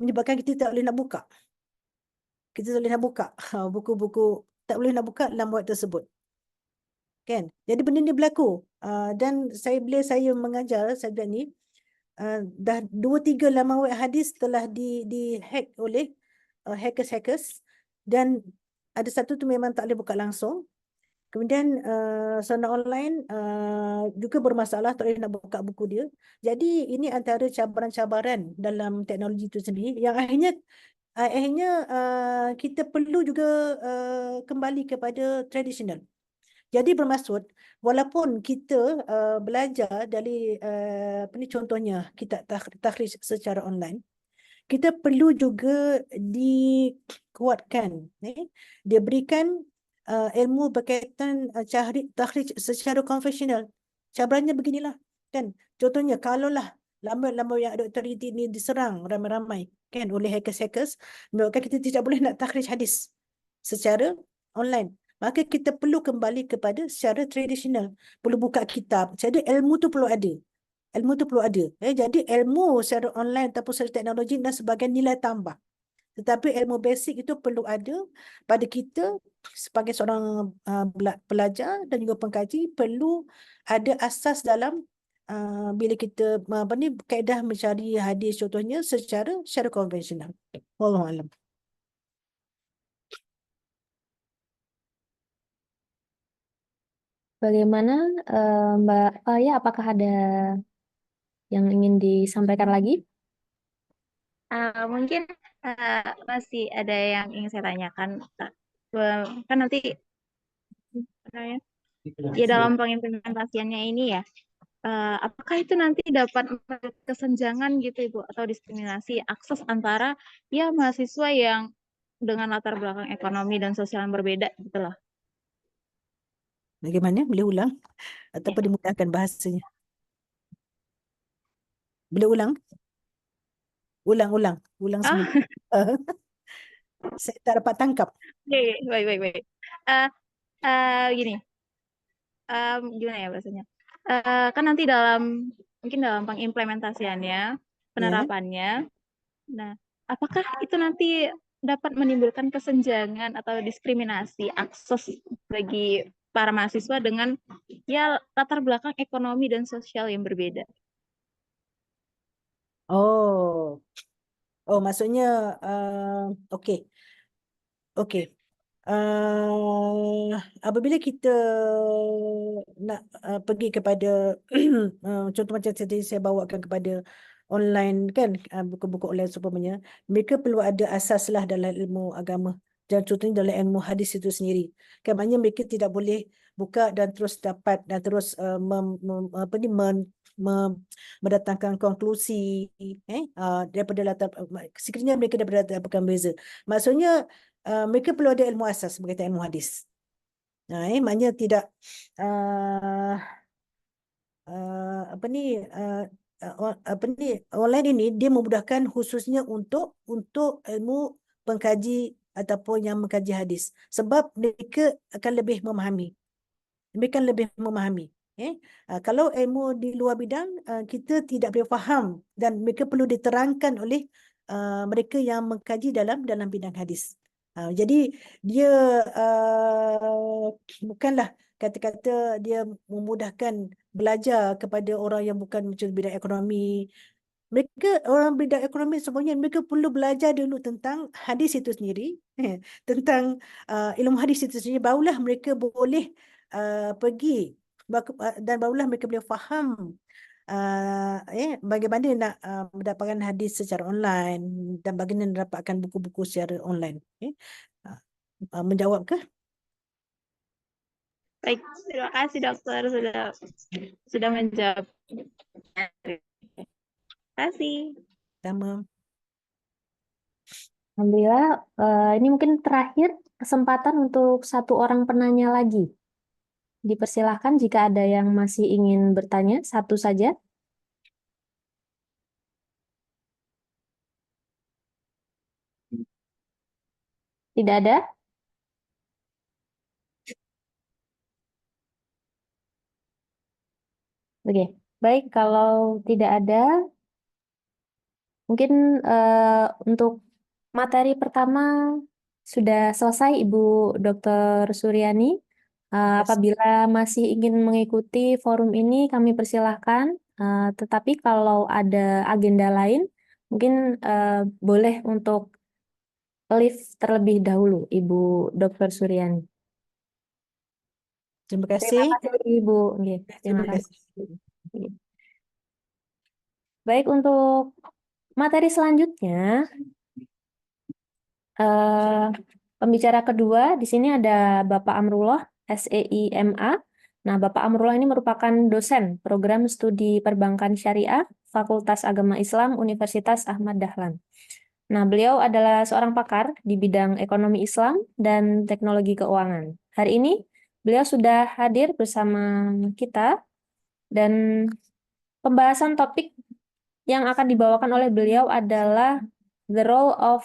menyebabkan kita tak boleh nak buka. Kita tak boleh nak buka buku-buku, tak boleh nak buka dalam web tersebut, kan. Jadi benda ni berlaku dan bila saya mengajar subjek ni, dah 2-3 laman web hadis telah di hack oleh hackers, dan ada satu tu memang tak boleh buka langsung. Kemudian Sona Online juga bermasalah, tak boleh nak buka buku dia. Jadi ini antara cabaran-cabaran dalam teknologi itu sendiri, yang akhirnya kita perlu juga kembali kepada tradisional. Jadi bermaksud, walaupun kita belajar dari contohnya kita takhrij secara online, kita perlu juga dikuatkan. Dia berikan ilmu berkaitan takhrij secara konvensional. Cabarannya beginilah, kan? Contohnya, kalaulah lambat-lambat yang authority ini diserang ramai-ramai, kan, oleh hackers-hackers, menyebabkan kita tidak boleh nak takhrij hadis secara online. Maka kita perlu kembali kepada secara tradisional. Perlu buka kitab. Jadi ilmu tu perlu ada. Ilmu tu perlu ada. Jadi ilmu secara online ataupun secara teknologi dan sebagai nilai tambah. Tetapi ilmu basic itu perlu ada pada kita sebagai seorang pelajar dan juga pengkaji, perlu ada asas dalam bila kita kaedah mencari hadis contohnya secara konvensional. Wallahu alam. Bagaimana Mbak Faya, apakah ada yang ingin disampaikan lagi? Mungkin masih ada yang ingin saya tanyakan. Kan nanti apa namanya, ya dalam pengimplementasiannya ini ya, apakah itu nanti dapat kesenjangan gitu Ibu, atau diskriminasi akses antara ya mahasiswa yang dengan latar belakang ekonomi dan sosial yang berbeda gitu loh. Bagaimana? Boleh ulang? Ataupun dimudahkan bahasanya? Boleh ulang? Ulang Oh, semula. Saya tak dapat tangkap. baik. Gini, gimana ya bahasanya? Kan nanti mungkin dalam pengimplementasiannya, penerapannya, nah, apakah itu nanti dapat menimbulkan kesenjangan atau diskriminasi akses bagi para mahasiswa dengan ya latar belakang ekonomi dan sosial yang berbeda? Oh, maksudnya okey. Apabila kita nak pergi kepada contoh macam tadi saya bawakan kepada online, kan, buku-buku online seumpamanya, mereka perlu ada asas lah dalam ilmu agama, dan contohnya dalam ilmu hadis itu sendiri, kan, maknanya mereka tidak boleh buka dan terus dapat dan terus mendatangkan konklusi daripada latar sekiranya mereka daripada latar belakang beza. Maksudnya mereka perlu ada ilmu asas berkaitan ilmu hadis. Maknanya tidak online ini dia memudahkan khususnya untuk ilmu pengkaji ataupun yang mengkaji hadis, sebab mereka akan lebih memahami. Kalau ilmu di luar bidang, kita tidak boleh faham dan mereka perlu diterangkan oleh mereka yang mengkaji dalam bidang hadis. Jadi dia bukanlah kata-kata dia memudahkan belajar kepada orang yang bukan macam bidang ekonomi. Mereka orang bidang ekonomi sebenarnya mereka perlu belajar dulu tentang hadis itu sendiri, tentang ilmu hadis itu sendiri, barulah mereka boleh pergi dan barulah mereka boleh faham bagaimana nak mendapatkan hadis secara online dan bagaimana mendapatkan buku-buku secara online. Menjawab ke? Baik, terima kasih dokter sudah menjawab. Terima kasih. Sama. Alhamdulillah, ini mungkin terakhir kesempatan untuk satu orang penanya lagi. Dipersilahkan jika ada yang masih ingin bertanya, satu saja. Tidak ada? Oke, baik. Kalau tidak ada, mungkin untuk materi pertama sudah selesai, Ibu Dr. Suryani. Yes. Apabila masih ingin mengikuti forum ini, kami persilahkan. Tetapi kalau ada agenda lain, mungkin boleh untuk live terlebih dahulu, Ibu Dr. Suryani. Terima Terima kasih. kasih, Ibu. Oke, terima Terima kasih. kasih. Baik, untuk materi selanjutnya, pembicara kedua di sini ada Bapak Amrullah, SEIMA. Nah, Bapak Amrullah ini merupakan dosen program studi perbankan syariah Fakultas Agama Islam Universitas Ahmad Dahlan. Nah, beliau adalah seorang pakar di bidang ekonomi Islam dan teknologi keuangan. Hari ini beliau sudah hadir bersama kita dan pembahasan topik yang akan dibawakan oleh beliau adalah the role of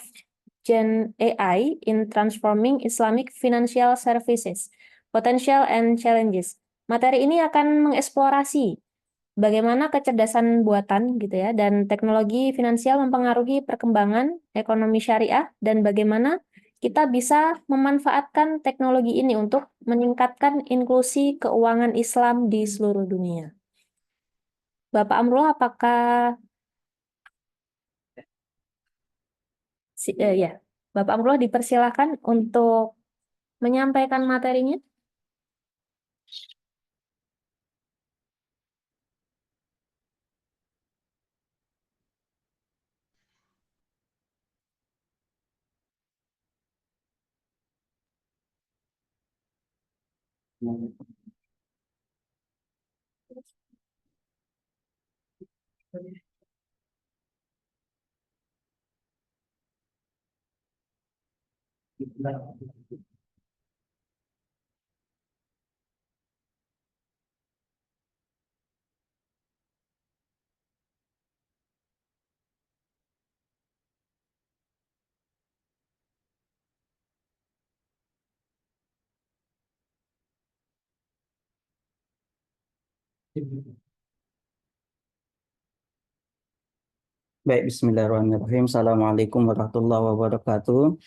Gen AI in transforming Islamic financial services, potential and challenges. Materi ini akan mengeksplorasi bagaimana kecerdasan buatan gitu ya dan teknologi finansial mempengaruhi perkembangan ekonomi syariah dan bagaimana kita bisa memanfaatkan teknologi ini untuk meningkatkan inklusi keuangan Islam di seluruh dunia. Bapak Amrullah, apakah ya, Bapak Amrullah dipersilahkan untuk menyampaikan materinya? Baik, bismillahirrahmanirrahim. Assalamualaikum warahmatullahi wabarakatuh.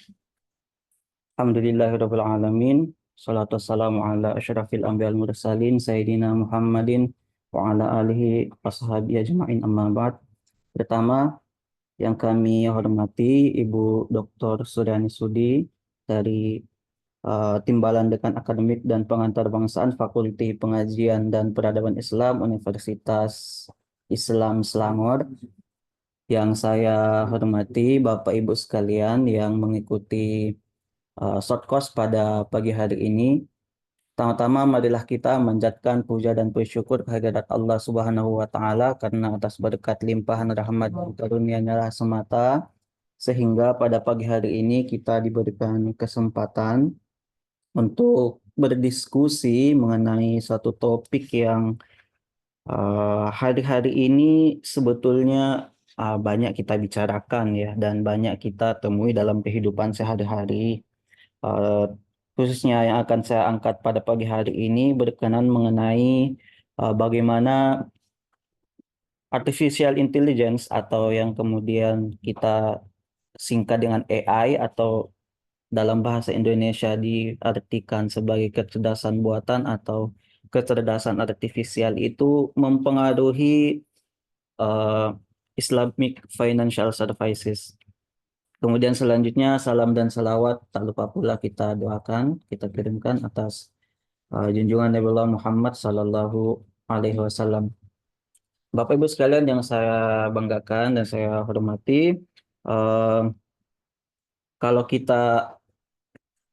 Alhamdulillahirabbil alamin. Shalatu wassalamu ala asyrafil anbiya'il mursalin sayyidina Muhammadin wa ala alihi washabihi ajma'in amma ba'd. Pertama, yang kami hormati Ibu Dr. Suryani Sudi dari Timbalan Dekan Akademik dan Pengantarbangsaan Fakulti Pengajian dan Peradaban Islam Universitas Islam Selangor. Yang saya hormati Bapak Ibu sekalian yang mengikuti short course pada pagi hari ini. Pertama-tama marilah kita manjatkan puja dan bersyukur kehadirat Allah Subhanahu wa taala karena atas berkat limpahan rahmat dan karunia-Nya semata sehingga pada pagi hari ini kita diberikan kesempatan untuk berdiskusi mengenai satu topik yang hari-hari ini sebetulnya banyak kita bicarakan ya dan banyak kita temui dalam kehidupan sehari-hari. Khususnya yang akan saya angkat pada pagi hari ini berkenan mengenai bagaimana artificial intelligence atau yang kemudian kita singkat dengan AI atau dalam bahasa Indonesia diartikan sebagai kecerdasan buatan atau kecerdasan artifisial itu mempengaruhi Islamic Financial Services. Kemudian selanjutnya salam dan salawat tak lupa pula kita doakan, kita kirimkan atas junjungan Nabi Muhammad Sallallahu Alaihi Wasallam. Bapak Ibu sekalian yang saya banggakan dan saya hormati, kalau kita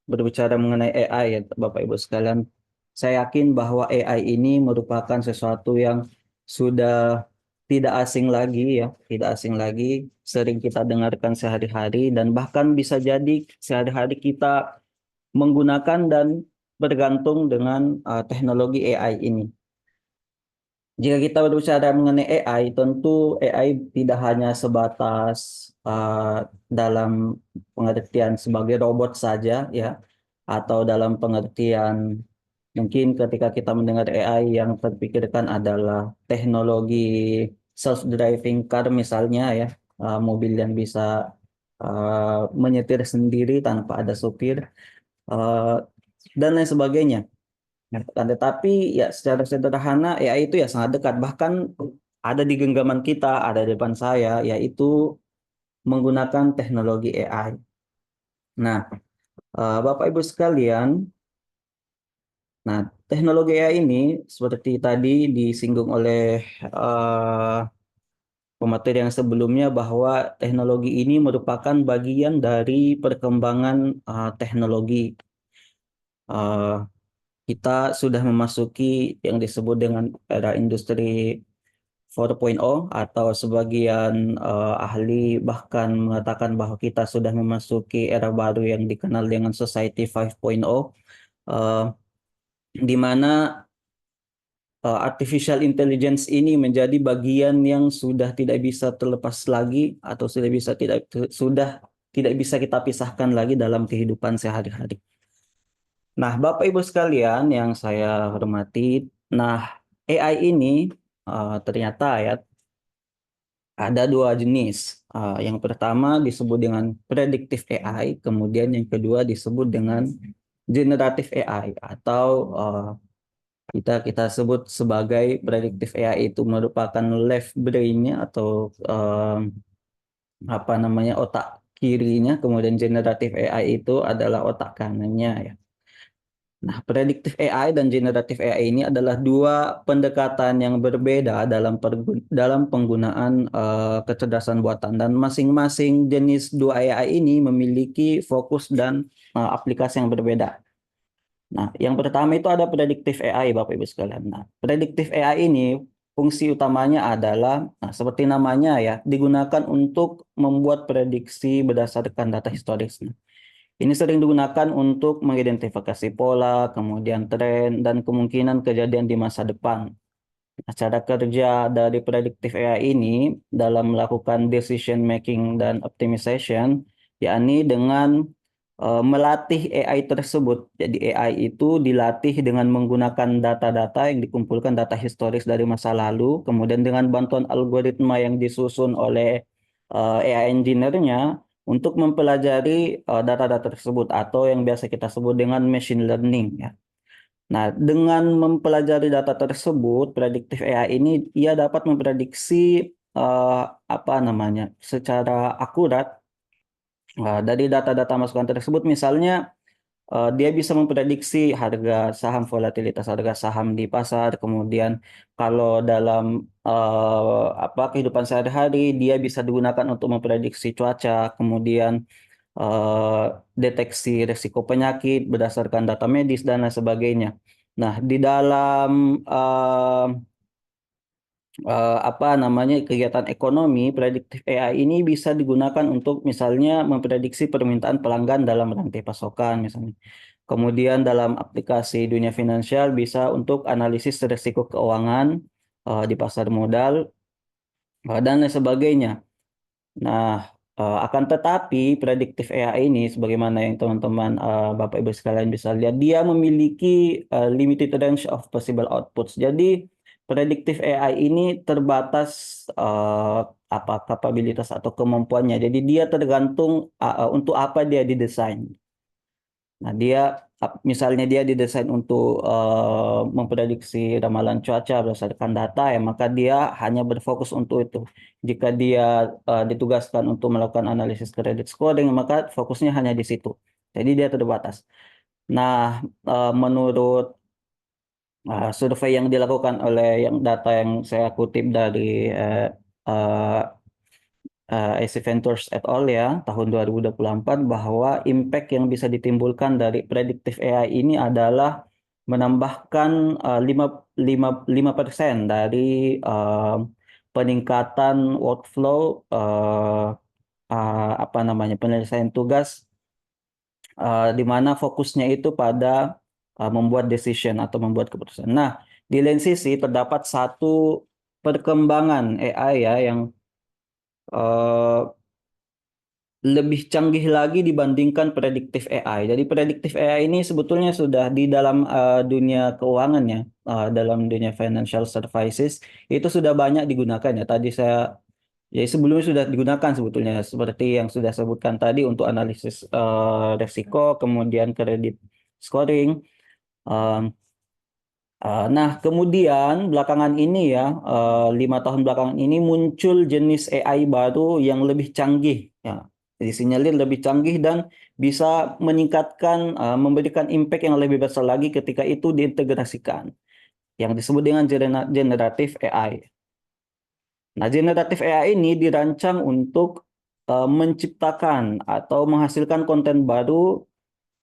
berbicara mengenai AI ya Bapak Ibu sekalian, saya yakin bahwa AI ini merupakan sesuatu yang sudah tidak asing lagi ya, tidak asing lagi, sering kita dengarkan sehari-hari dan bahkan bisa jadi sehari-hari kita menggunakan dan bergantung dengan teknologi AI ini. Jika kita berbicara mengenai AI, tentu AI tidak hanya sebatas dalam pengertian sebagai robot saja ya, atau dalam pengertian mungkin ketika kita mendengar AI yang terpikirkan adalah teknologi self-driving car misalnya ya, mobil yang bisa menyetir sendiri tanpa ada supir dan lain sebagainya. Tetapi ya secara sederhana AI itu ya sangat dekat, bahkan ada di genggaman kita, ada di depan saya, yaitu menggunakan teknologi AI. Nah, Bapak Ibu sekalian, nah teknologi AI ini seperti tadi disinggung oleh pemateri yang sebelumnya bahwa teknologi ini merupakan bagian dari perkembangan teknologi. Kita sudah memasuki yang disebut dengan era industri 4.0 atau sebagian ahli bahkan mengatakan bahwa kita sudah memasuki era baru yang dikenal dengan Society 5.0, di mana artificial intelligence ini menjadi bagian yang sudah tidak bisa terlepas lagi atau sudah tidak bisa kita pisahkan lagi dalam kehidupan sehari-hari. Nah, Bapak Ibu sekalian yang saya hormati, AI ini ternyata ya ada dua jenis. Yang pertama disebut dengan predictive AI, kemudian yang kedua disebut dengan generative AI atau kita sebut sebagai predictive AI itu merupakan left brain-nya atau otak kirinya, kemudian generative AI itu adalah otak kanannya ya. Nah, predictive AI dan generative AI ini adalah dua pendekatan yang berbeda dalam penggunaan kecerdasan buatan, dan masing-masing jenis dua AI ini memiliki fokus dan aplikasi yang berbeda. Nah, yang pertama itu ada predictive AI, Bapak Ibu sekalian. Nah, predictive AI ini fungsi utamanya adalah, seperti namanya ya, digunakan untuk membuat prediksi berdasarkan data historis. Ini sering digunakan untuk mengidentifikasi pola, kemudian tren, dan kemungkinan kejadian di masa depan. Nah, cara kerja dari predictive AI ini dalam melakukan decision making dan optimization, yakni dengan melatih AI tersebut. Jadi AI itu dilatih dengan menggunakan data-data yang dikumpulkan, data historis dari masa lalu, kemudian dengan bantuan algoritma yang disusun oleh AI engineer-nya untuk mempelajari data-data tersebut atau yang biasa kita sebut dengan machine learning ya. Nah, dengan mempelajari data tersebut, predictive AI ini ia dapat memprediksi secara akurat dari data-data masukan tersebut. Misalnya dia bisa memprediksi harga saham, volatilitas harga saham di pasar. Kemudian kalau dalam kehidupan sehari-hari dia bisa digunakan untuk memprediksi cuaca, kemudian deteksi risiko penyakit berdasarkan data medis dan lain sebagainya. Nah, di dalam kegiatan ekonomi, predictive AI ini bisa digunakan untuk misalnya memprediksi permintaan pelanggan dalam rantai pasokan misalnya. Kemudian dalam aplikasi dunia finansial bisa untuk analisis risiko keuangan di pasar modal dan lain sebagainya. Nah, akan tetapi predictive AI ini sebagaimana yang teman-teman Bapak Ibu sekalian bisa lihat, dia memiliki limited range of possible outputs. Jadi predictive AI ini terbatas kapabilitas atau kemampuannya. Jadi dia tergantung untuk apa dia didesain. Nah, misalnya dia didesain untuk memprediksi ramalan cuaca berdasarkan data ya, maka dia hanya berfokus untuk itu. Jika dia ditugaskan untuk melakukan analisis credit scoring, maka fokusnya hanya di situ. Jadi dia terbatas. Nah, menurut survei yang dilakukan oleh data yang saya kutip dari AC Ventures et al. Ya, tahun 2024, bahwa impact yang bisa ditimbulkan dari predictive AI ini adalah menambahkan 5% dari peningkatan workflow penyelesaian tugas di mana fokusnya itu pada membuat decision atau membuat keputusan. Nah, di lain sisi terdapat satu perkembangan AI ya yang lebih canggih lagi dibandingkan predictive AI. Jadi predictive AI ini sebetulnya sudah di dalam dunia keuangan ya, dalam dunia financial services itu sudah banyak digunakan ya. Sebelumnya sudah digunakan sebetulnya seperti yang sudah sebutkan tadi untuk analisis resiko, kemudian kredit scoring. Nah, kemudian belakangan ini ya, 5 tahun belakangan ini muncul jenis AI baru yang lebih canggih ya. Disinyalir lebih canggih dan bisa meningkatkan, memberikan impact yang lebih besar lagi ketika itu diintegrasikan, yang disebut dengan generative AI. Nah, generative AI ini dirancang untuk menciptakan atau menghasilkan konten baru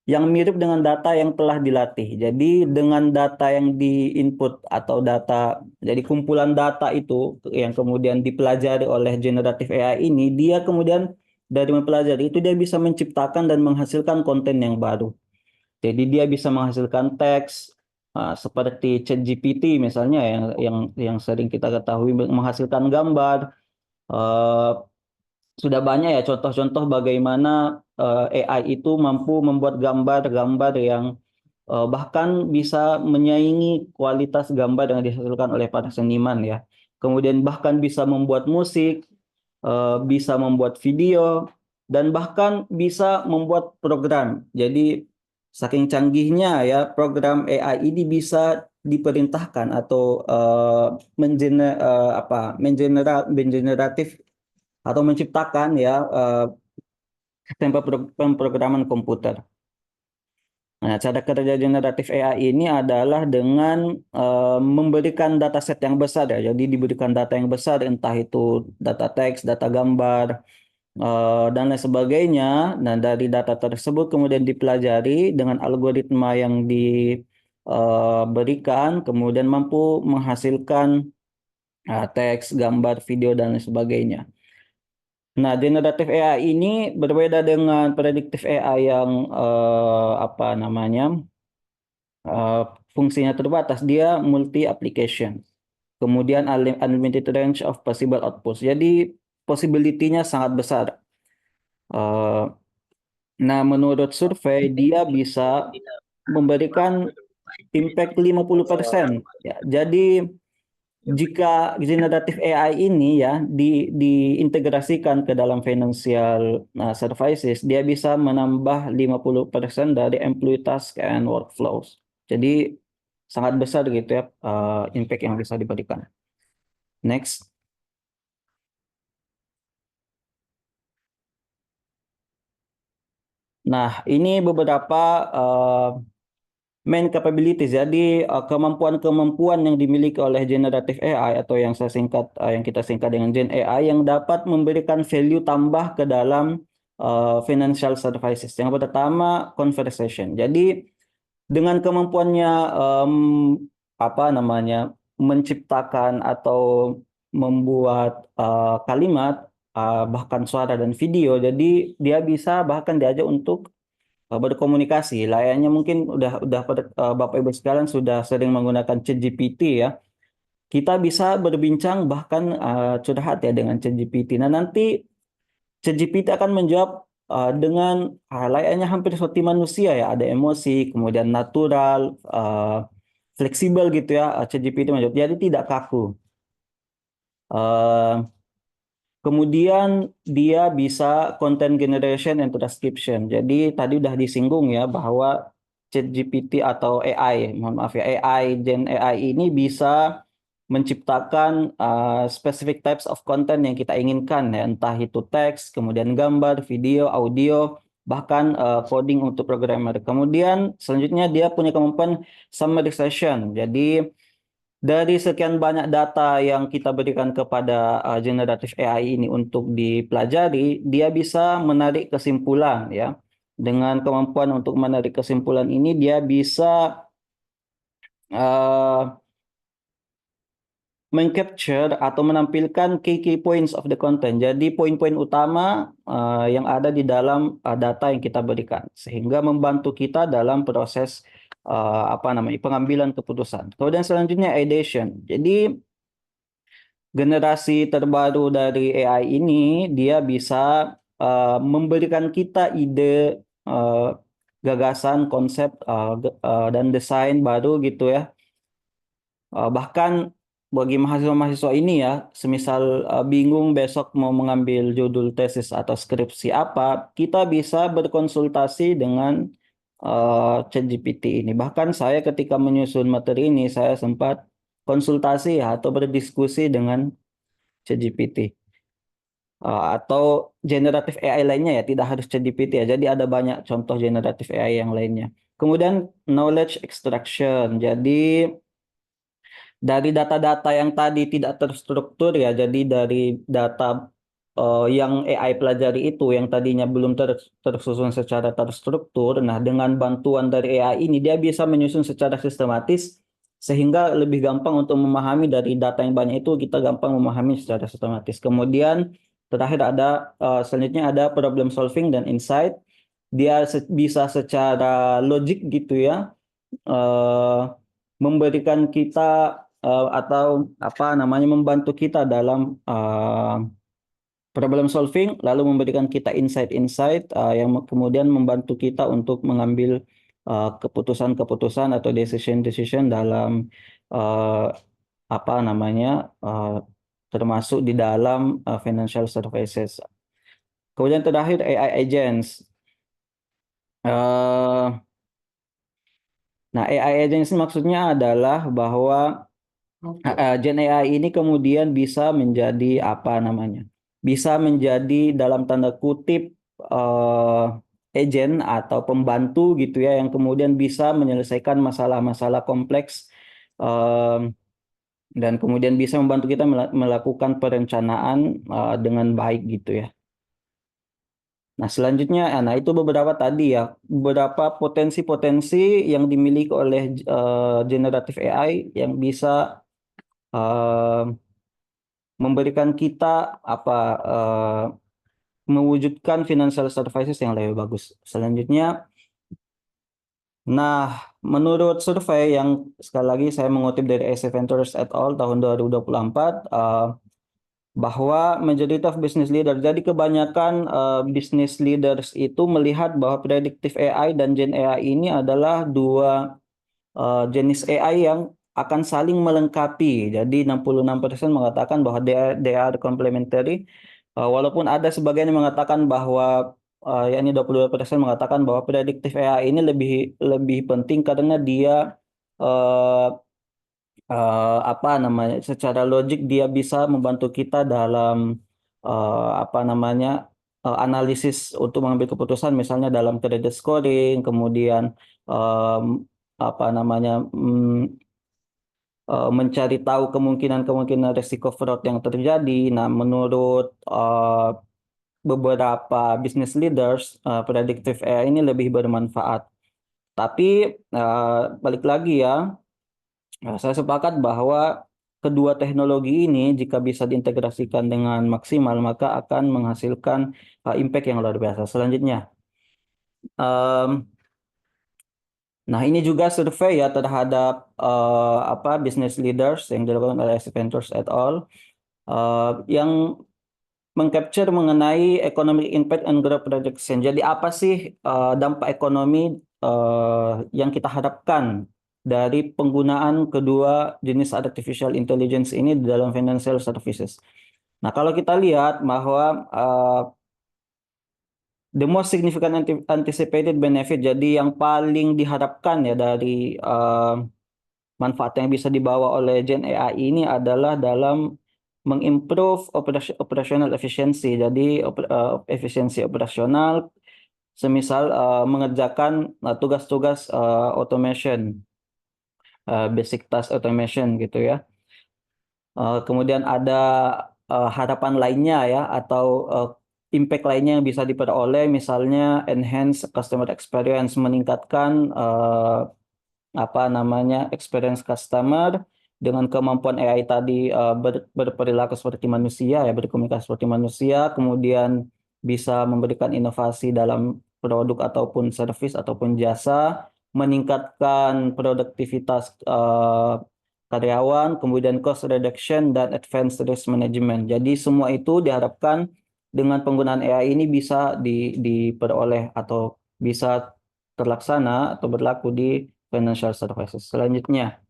yang mirip dengan data yang telah dilatih. Jadi dengan data yang di-input atau data, jadi kumpulan data itu yang kemudian dipelajari oleh generative AI ini, dia kemudian dari mempelajari itu dia bisa menciptakan dan menghasilkan konten yang baru. Jadi dia bisa menghasilkan teks seperti ChatGPT misalnya yang sering kita ketahui, menghasilkan gambar. eh, Sudah banyak ya contoh-contoh bagaimana AI itu mampu membuat gambar-gambar yang bahkan bisa menyaingi kualitas gambar yang dihasilkan oleh para seniman ya. Kemudian bahkan bisa membuat musik, bisa membuat video, dan bahkan bisa membuat program. Jadi saking canggihnya ya program AI ini bisa diperintahkan atau mengeneratif atau menciptakan ya pemrograman komputer. Nah, cara kerja generatif AI ini adalah dengan memberikan dataset yang besar ya. Jadi diberikan data yang besar, entah itu data teks, data gambar, dan lain sebagainya. Nah, dari data tersebut kemudian dipelajari dengan algoritma yang diberikan, kemudian mampu menghasilkan teks, gambar, video, dan lain sebagainya. Nah, generatif AI ini berbeda dengan predictive AI yang fungsinya terbatas. Dia multi application. Kemudian unlimited range of possible outputs. Jadi possibility-nya sangat besar. Nah, menurut survei dia bisa memberikan impact 50%. Ya, jadi jika generatif AI ini ya diintegrasikan ke dalam financial services, dia bisa menambah 50% dari employee task and workflows. Jadi sangat besar gitu ya impact yang bisa diberikan. Next. Nah, ini beberapa main capabilities. Jadi kemampuan-kemampuan yang dimiliki oleh generative AI atau yang kita singkat dengan Gen AI yang dapat memberikan value tambah ke dalam financial services. Yang pertama, conversation. Jadi dengan kemampuannya menciptakan atau membuat kalimat bahkan suara dan video. Jadi dia bisa bahkan diajak untuk berkomunikasi. Layaknya mungkin udah Bapak Ibu sekalian sudah sering menggunakan ChatGPT ya. Kita bisa berbincang bahkan curhat ya dengan ChatGPT. Nah, nanti ChatGPT akan menjawab dengan layaknya hampir seperti manusia ya. Ada emosi, kemudian natural, fleksibel gitu ya. ChatGPT menjawab. Jadi tidak kaku. Kemudian dia bisa content generation and transcription. Jadi tadi udah disinggung ya bahwa ChatGPT atau AI, mohon maaf ya, Gen AI ini bisa menciptakan specific types of content yang kita inginkan ya, entah itu teks, kemudian gambar, video, audio, bahkan coding untuk programmer. Kemudian selanjutnya dia punya kemampuan summarization. Jadi dari sekian banyak data yang kita berikan kepada generatif AI ini untuk dipelajari, dia bisa menarik kesimpulan ya. Dengan kemampuan untuk menarik kesimpulan ini, dia bisa mengcapture atau menampilkan key points of the content. Jadi poin-poin utama yang ada di dalam data yang kita berikan, sehingga membantu kita dalam proses pengambilan keputusan. Kemudian selanjutnya ideation. Jadi generasi terbaru dari AI ini dia bisa memberikan kita ide, gagasan, konsep dan desain baru gitu ya. Bahkan bagi mahasiswa-mahasiswa ini ya, semisal bingung besok mau mengambil judul tesis atau skripsi apa, kita bisa berkonsultasi dengan ChatGPT ini. Bahkan saya ketika menyusun materi ini, saya sempat konsultasi ya, atau berdiskusi dengan ChatGPT. Atau generatif AI lainnya ya, tidak harus ChatGPT ya. Jadi ada banyak contoh generatif AI yang lainnya. Kemudian knowledge extraction. Jadi dari data-data yang tadi tidak terstruktur ya, jadi dari data yang AI pelajari itu yang tadinya belum tersusun secara terstruktur, nah dengan bantuan dari AI ini dia bisa menyusun secara sistematis sehingga lebih gampang untuk memahami dari data yang banyak itu kita gampang memahami secara sistematis. Kemudian terakhir selanjutnya ada problem solving dan insight. Dia bisa secara logik gitu ya memberikan kita atau apa namanya membantu kita dalam problem solving, lalu memberikan kita insight-insight yang kemudian membantu kita untuk mengambil keputusan-keputusan atau decision-decision dalam apa namanya termasuk di dalam financial services. Kemudian terakhir AI agents. Nah, AI agents ini maksudnya adalah bahwa Gen AI ini kemudian bisa menjadi apa namanya? Bisa menjadi dalam tanda kutip agent atau pembantu gitu ya yang kemudian bisa menyelesaikan masalah-masalah kompleks dan kemudian bisa membantu kita melakukan perencanaan dengan baik gitu ya. Nah, selanjutnya, nah itu beberapa tadi ya, beberapa potensi-potensi yang dimiliki oleh generative AI yang bisa memberikan kita mewujudkan financial services yang lebih bagus. Selanjutnya, nah menurut survei yang sekali lagi saya mengutip dari AC Ventures et al. Tahun 2024 bahwa majority of business leaders, jadi kebanyakan business leaders itu melihat bahwa predictive AI dan Gen AI ini adalah dua jenis AI yang akan saling melengkapi. Jadi 66% mengatakan bahwa they are complementary. Walaupun ada sebagian yang mengatakan bahwa yakni 22% mengatakan bahwa predictive AI ini lebih penting karena dia apa namanya secara logik dia bisa membantu kita dalam apa namanya analisis untuk mengambil keputusan misalnya dalam credit scoring, kemudian apa namanya mencari tahu kemungkinan risiko fraud yang terjadi. Nah, menurut beberapa business leaders, predictive AI ini lebih bermanfaat. Tapi balik lagi ya, saya sepakat bahwa kedua teknologi ini jika bisa diintegrasikan dengan maksimal maka akan menghasilkan impact yang luar biasa. Selanjutnya, nah ini juga survei ya terhadap business leaders yang dilakukan oleh AC Ventures et al. Yang mengcapture mengenai economic impact and growth projection. Jadi apa sih dampak ekonomi yang kita harapkan dari penggunaan kedua jenis artificial intelligence ini di dalam financial services. Nah, kalau kita lihat bahwa the most significant anticipated benefit, jadi yang paling diharapkan ya dari manfaat yang bisa dibawa oleh Gen AI ini adalah dalam mengimprove operational efficiency. Jadi efisiensi operasional, semisal mengerjakan tugas-tugas automation, basic task automation gitu ya. Kemudian ada harapan lainnya ya atau impact lainnya yang bisa diperoleh, misalnya enhance customer experience, meningkatkan apa namanya experience customer dengan kemampuan AI tadi berperilaku seperti manusia ya, berkomunikasi seperti manusia, kemudian bisa memberikan inovasi dalam produk ataupun service ataupun jasa, meningkatkan produktivitas karyawan, kemudian cost reduction dan advanced risk management. Jadi semua itu diharapkan dengan penggunaan AI ini bisa diperoleh atau bisa terlaksana atau berlaku di financial services. Selanjutnya,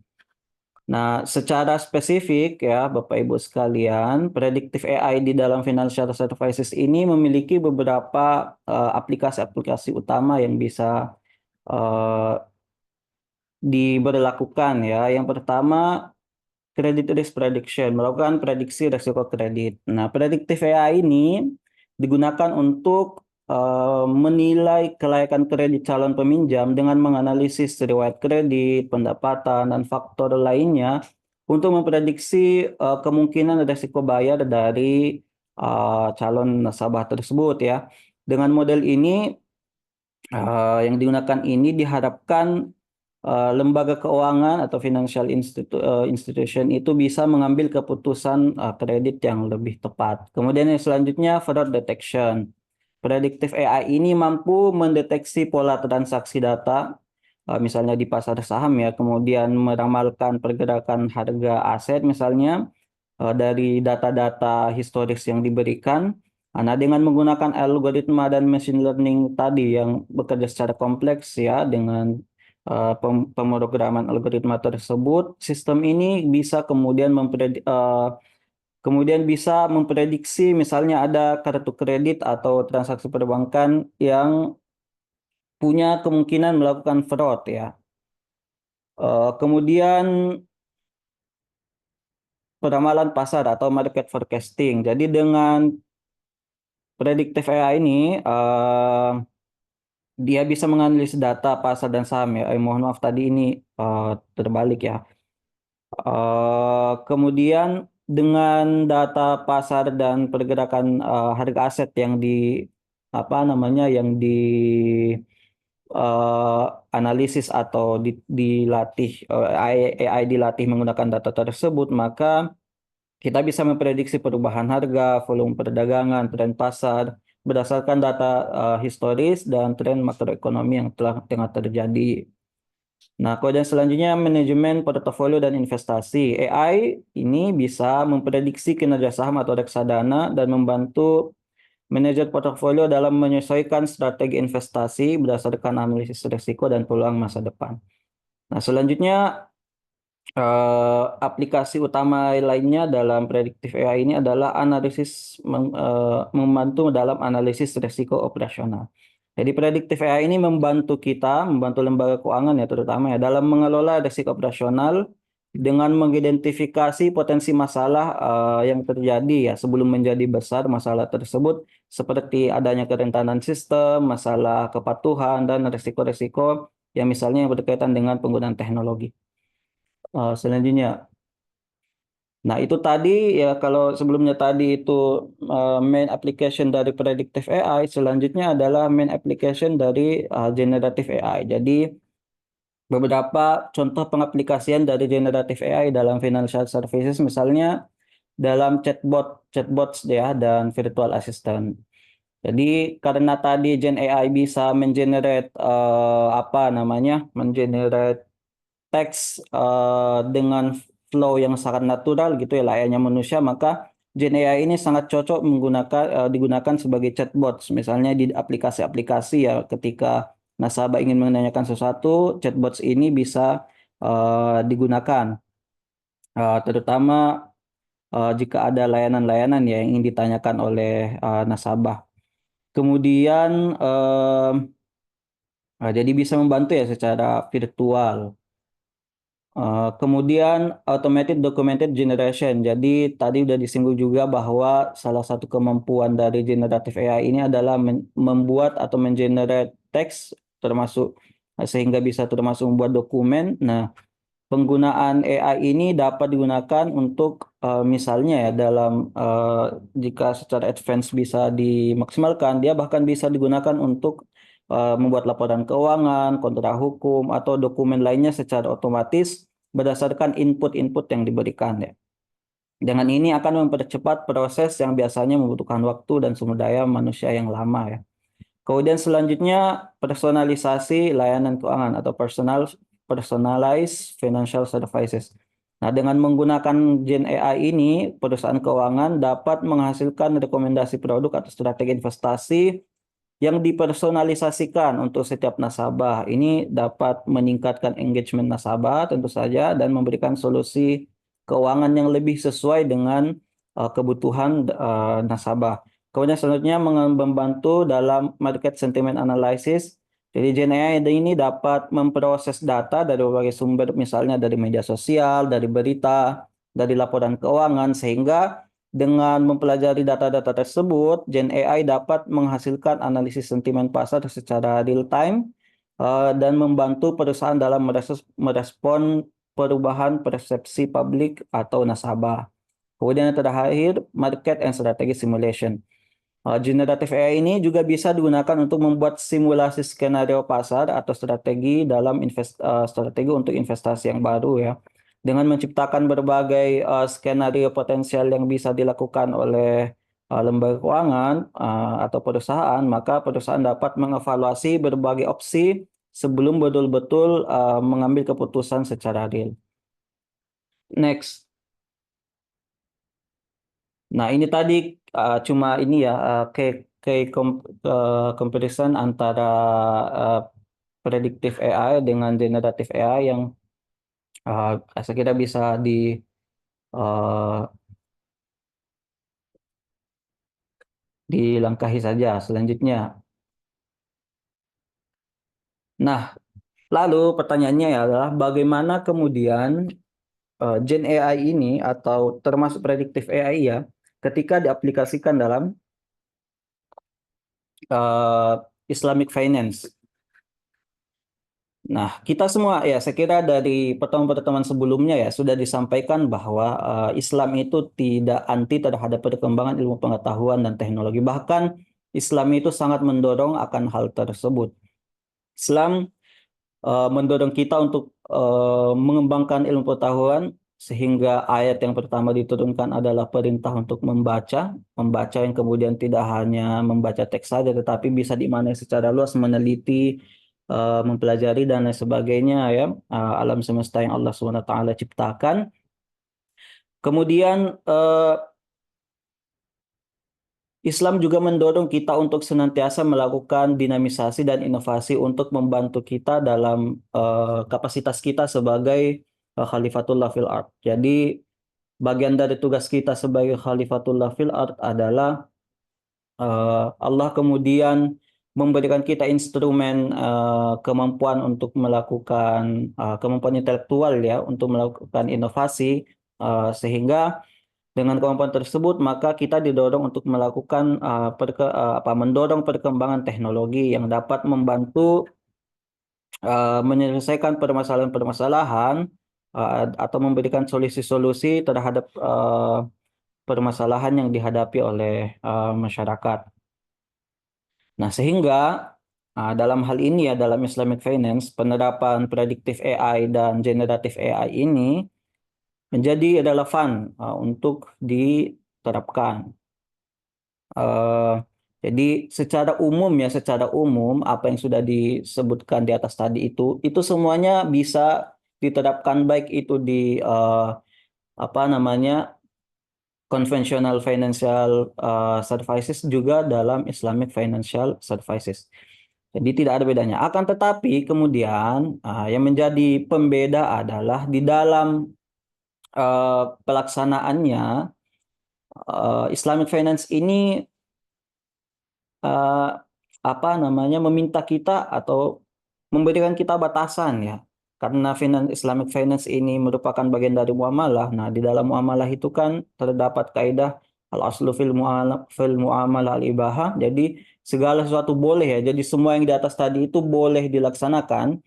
nah secara spesifik ya Bapak Ibu sekalian, predictive AI di dalam financial services ini memiliki beberapa aplikasi-aplikasi utama yang bisa diberlakukan ya. Yang pertama, credit risk prediction, melakukan prediksi risiko kredit. Nah, predictive AI ini digunakan untuk menilai kelayakan kredit calon peminjam dengan menganalisis riwayat kredit, pendapatan, dan faktor lainnya untuk memprediksi kemungkinan risiko bayar dari calon nasabah tersebut ya. Dengan model ini yang digunakan ini diharapkan lembaga keuangan atau financial institution itu bisa mengambil keputusan kredit yang lebih tepat. Kemudian yang selanjutnya fraud detection. Predictive AI ini mampu mendeteksi pola transaksi data, misalnya di pasar saham ya, kemudian meramalkan pergerakan harga aset misalnya dari data-data historis yang diberikan. Nah, dengan menggunakan algoritma dan machine learning tadi yang bekerja secara kompleks ya, dengan pemrograman algoritma tersebut, sistem ini bisa kemudian bisa memprediksi misalnya ada kartu kredit atau transaksi perbankan yang punya kemungkinan melakukan fraud ya. Kemudian peramalan pasar atau market forecasting. Jadi dengan predictive AI ini dia bisa menganalisis data pasar dan saham ya. Mohon maaf tadi ini terbalik ya. Kemudian dengan data pasar dan pergerakan harga aset yang analisis atau dilatih AI dilatih menggunakan data tersebut, maka kita bisa memprediksi perubahan harga, volume perdagangan, tren pasar berdasarkan data historis dan tren makroekonomi yang tengah terjadi. Nah, kemudian selanjutnya manajemen portofolio dan investasi. AI ini bisa memprediksi kinerja saham atau reksadana dan membantu manajer portofolio dalam menyesuaikan strategi investasi berdasarkan analisis risiko dan peluang masa depan. Nah, selanjutnya aplikasi utama lainnya dalam predictive AI ini adalah membantu dalam analisis risiko operasional. Jadi predictive AI ini membantu lembaga keuangan ya terutama ya dalam mengelola risiko operasional dengan mengidentifikasi potensi masalah yang terjadi ya sebelum menjadi besar masalah tersebut seperti adanya kerentanan sistem, masalah kepatuhan dan risiko-risiko yang misalnya berkaitan dengan penggunaan teknologi. Selanjutnya, nah itu tadi ya kalau sebelumnya tadi itu main application dari predictive AI, selanjutnya adalah main application dari generative AI. Jadi beberapa contoh pengaplikasian dari generative AI dalam financial services, misalnya dalam chatbots ya dan virtual assistant. Jadi karena tadi Gen AI bisa mengenerate mengenerate teks dengan flow yang sangat natural gitu ya layaknya manusia, maka Gen AI ini sangat cocok digunakan sebagai chatbots misalnya di aplikasi-aplikasi ya ketika nasabah ingin menanyakan sesuatu, chatbots ini bisa digunakan terutama jika ada layanan-layanan ya yang ingin ditanyakan oleh nasabah. Kemudian jadi bisa membantu ya secara virtual. Kemudian automated documented generation. Jadi tadi udah disinggung juga bahwa salah satu kemampuan dari generative AI ini adalah membuat atau mengenerate teks sehingga bisa termasuk membuat dokumen. Nah, penggunaan AI ini dapat digunakan untuk misalnya ya dalam jika secara advance bisa dimaksimalkan, dia bahkan bisa digunakan untuk membuat laporan keuangan, kontrak hukum, atau dokumen lainnya secara otomatis berdasarkan input-input yang diberikan ya. Dengan ini akan mempercepat proses yang biasanya membutuhkan waktu dan sumber daya manusia yang lama ya. Kemudian selanjutnya personalisasi layanan keuangan atau personalized financial services. Nah, dengan menggunakan Gen AI ini, perusahaan keuangan dapat menghasilkan rekomendasi produk atau strategi investasi yang dipersonalisasikan untuk setiap nasabah. Ini dapat meningkatkan engagement nasabah tentu saja dan memberikan solusi keuangan yang lebih sesuai dengan kebutuhan nasabah. Kemudian selanjutnya membantu dalam market sentiment analysis. Jadi Gen AI ini dapat memproses data dari berbagai sumber, misalnya dari media sosial, dari berita, dari laporan keuangan, sehingga dengan mempelajari data-data tersebut, Gen AI dapat menghasilkan analisis sentimen pasar secara real time dan membantu perusahaan dalam merespon perubahan persepsi publik atau nasabah. Kemudian yang terakhir, market and strategy simulation. Generative AI ini juga bisa digunakan untuk membuat simulasi skenario pasar atau strategi dalam strategi untuk investasi yang baru ya. Dengan menciptakan berbagai skenario potensial yang bisa dilakukan oleh lembaga keuangan atau perusahaan, maka perusahaan dapat mengevaluasi berbagai opsi sebelum betul-betul mengambil keputusan secara real. Next. Nah, ini tadi cuma ini ya comparison antara predictive AI dengan generative AI yang saya kira bisa dilangkahi saja selanjutnya. Nah, lalu pertanyaannya adalah bagaimana kemudian Gen AI ini atau termasuk predictive AI ya, ketika diaplikasikan dalam Islamic finance. Nah, kita semua ya, saya kira dari pertemuan-pertemuan sebelumnya ya sudah disampaikan bahwa Islam itu tidak anti terhadap perkembangan ilmu pengetahuan dan teknologi. Bahkan Islam itu sangat mendorong akan hal tersebut. Islam mendorong kita untuk mengembangkan ilmu pengetahuan sehingga ayat yang pertama diturunkan adalah perintah untuk membaca yang kemudian tidak hanya membaca teks saja tetapi bisa dimaknai secara luas, meneliti, mempelajari dan lain sebagainya ya, alam semesta yang Allah SWT ciptakan. Kemudian Islam juga mendorong kita untuk senantiasa melakukan dinamisasi dan inovasi untuk membantu kita dalam kapasitas kita sebagai Khalifatullah fil ard. Jadi bagian dari tugas kita sebagai Khalifatullah fil ard adalah Allah kemudian memberikan kita instrumen kemampuan untuk melakukan kemampuan intelektual ya untuk melakukan inovasi sehingga dengan kemampuan tersebut, maka kita didorong untuk melakukan mendorong perkembangan teknologi yang dapat membantu menyelesaikan permasalahan-permasalahan atau memberikan solusi-solusi terhadap permasalahan yang dihadapi oleh masyarakat. Nah, sehingga dalam hal ini ya, dalam Islamic Finance, penerapan predictive AI dan generative AI ini menjadi relevan untuk diterapkan. Jadi secara umum apa yang sudah disebutkan di atas tadi itu semuanya bisa diterapkan baik itu di conventional financial services juga dalam Islamic financial services. Jadi tidak ada bedanya. Akan tetapi kemudian yang menjadi pembeda adalah di dalam pelaksanaannya Islamic finance ini meminta kita atau memberikan kita batasan ya, karena Islamic finance ini merupakan bagian dari muamalah. Nah, di dalam muamalah itu kan terdapat kaidah al-aslu fil muamalah al-ibahah. Jadi segala sesuatu boleh ya. Jadi semua yang di atas tadi itu boleh dilaksanakan.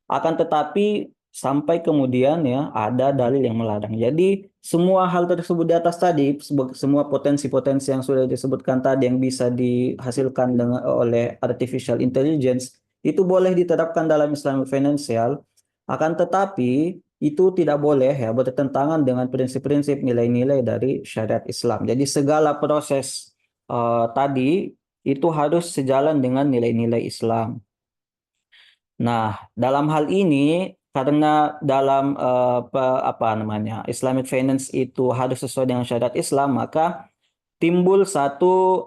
Akan tetapi sampai kemudian ya ada dalil yang melarang. Jadi semua hal tersebut di atas tadi, semua potensi-potensi yang sudah disebutkan tadi yang bisa dihasilkan oleh artificial intelligence itu boleh diterapkan dalam Islamic financial. Akan tetapi itu tidak boleh ya bertentangan dengan prinsip-prinsip nilai-nilai dari syariat Islam. Jadi segala proses tadi itu harus sejalan dengan nilai-nilai Islam. Nah, dalam hal ini karena dalam Islamic finance itu harus sesuai dengan syariat Islam, maka timbul satu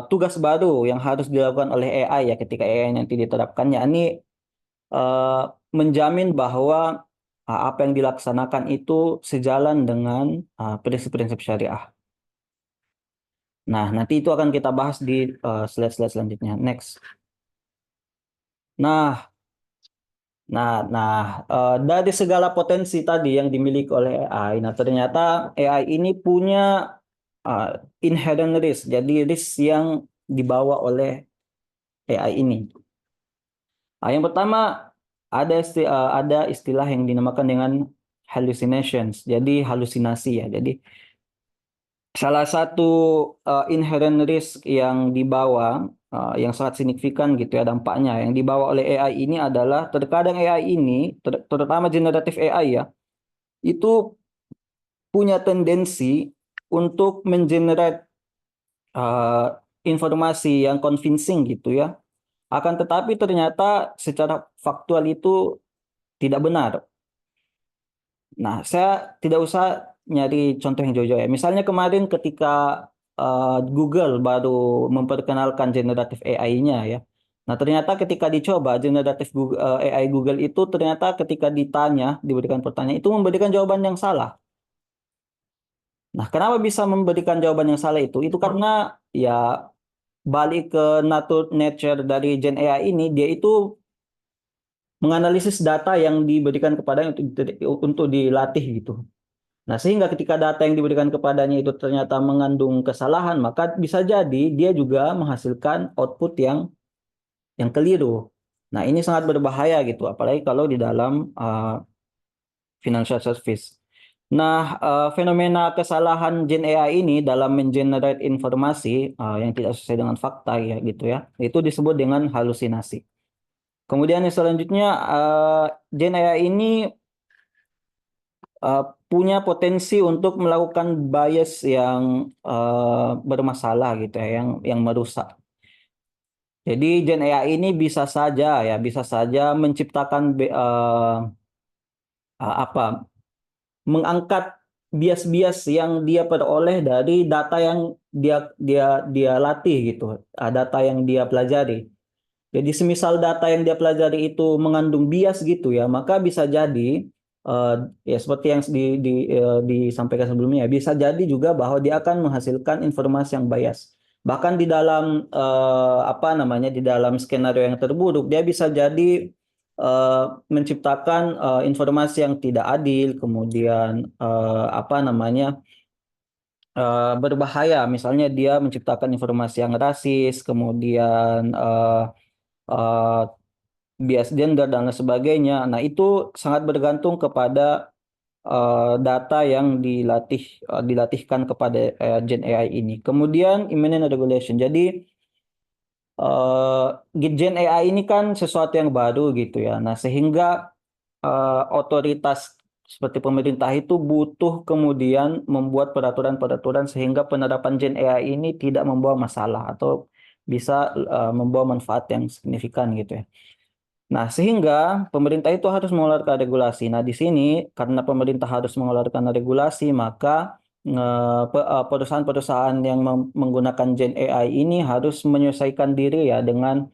tugas baru yang harus dilakukan oleh AI ya ketika AI nanti diterapkan, yakni menjamin bahwa apa yang dilaksanakan itu sejalan dengan prinsip-prinsip syariah. Nah, nanti itu akan kita bahas di slide-slide selanjutnya. Next. Nah, dari segala potensi tadi yang dimiliki oleh AI, nah ternyata AI ini punya inherent risk, jadi risk yang dibawa oleh AI ini. Yang pertama ada istilah yang dinamakan dengan hallucinations, jadi halusinasi ya. Jadi salah satu inherent risk yang dibawa yang sangat signifikan gitu ya dampaknya yang dibawa oleh AI ini adalah terkadang AI ini terutama generatif AI ya itu punya tendensi untuk mengenerate informasi yang convincing gitu ya. Akan tetapi ternyata secara faktual itu tidak benar. Nah, saya tidak usah nyari contoh yang jauh-jauh ya. Misalnya kemarin ketika Google baru memperkenalkan generatif AI-nya ya. Nah, ternyata ketika dicoba generatif AI Google itu ternyata ketika ditanya, diberikan pertanyaan itu memberikan jawaban yang salah. Nah, kenapa bisa memberikan jawaban yang salah itu? Itu karena ya balik ke nature dari Gen AI ini, dia itu menganalisis data yang diberikan kepadanya untuk dilatih gitu. Nah, sehingga ketika data yang diberikan kepadanya itu ternyata mengandung kesalahan, maka bisa jadi dia juga menghasilkan output yang keliru. Nah, ini sangat berbahaya gitu, apalagi kalau di dalam financial service. Nah, fenomena kesalahan Gen AI ini dalam mengenerate informasi yang tidak sesuai dengan fakta ya gitu ya, itu disebut dengan halusinasi. Kemudian yang selanjutnya, Gen AI ini punya potensi untuk melakukan bias yang bermasalah gitu ya, yang merusak. Jadi Gen AI ini bisa saja menciptakan mengangkat bias-bias yang dia peroleh dari data yang dia latih gitu, data yang dia pelajari. Jadi semisal data yang dia pelajari itu mengandung bias gitu ya, maka bisa jadi ya seperti yang disampaikan sebelumnya, bisa jadi juga bahwa dia akan menghasilkan informasi yang bias. Bahkan di dalam di dalam skenario yang terburuk, dia bisa jadi menciptakan informasi yang tidak adil, kemudian berbahaya. Misalnya dia menciptakan informasi yang rasis, kemudian bias gender dan lain sebagainya. Nah, itu sangat bergantung kepada data yang dilatihkan kepada Gen AI ini. Kemudian imminent regulation. Jadi Gen AI ini kan sesuatu yang baru gitu ya. Nah, sehingga otoritas seperti pemerintah itu butuh kemudian membuat peraturan-peraturan sehingga penerapan Gen AI ini tidak membawa masalah atau bisa membawa manfaat yang signifikan gitu ya. Nah, sehingga pemerintah itu harus mengeluarkan regulasi. Nah, di sini karena pemerintah harus mengeluarkan regulasi, maka perusahaan-perusahaan yang menggunakan Gen AI ini harus menyesuaikan diri ya dengan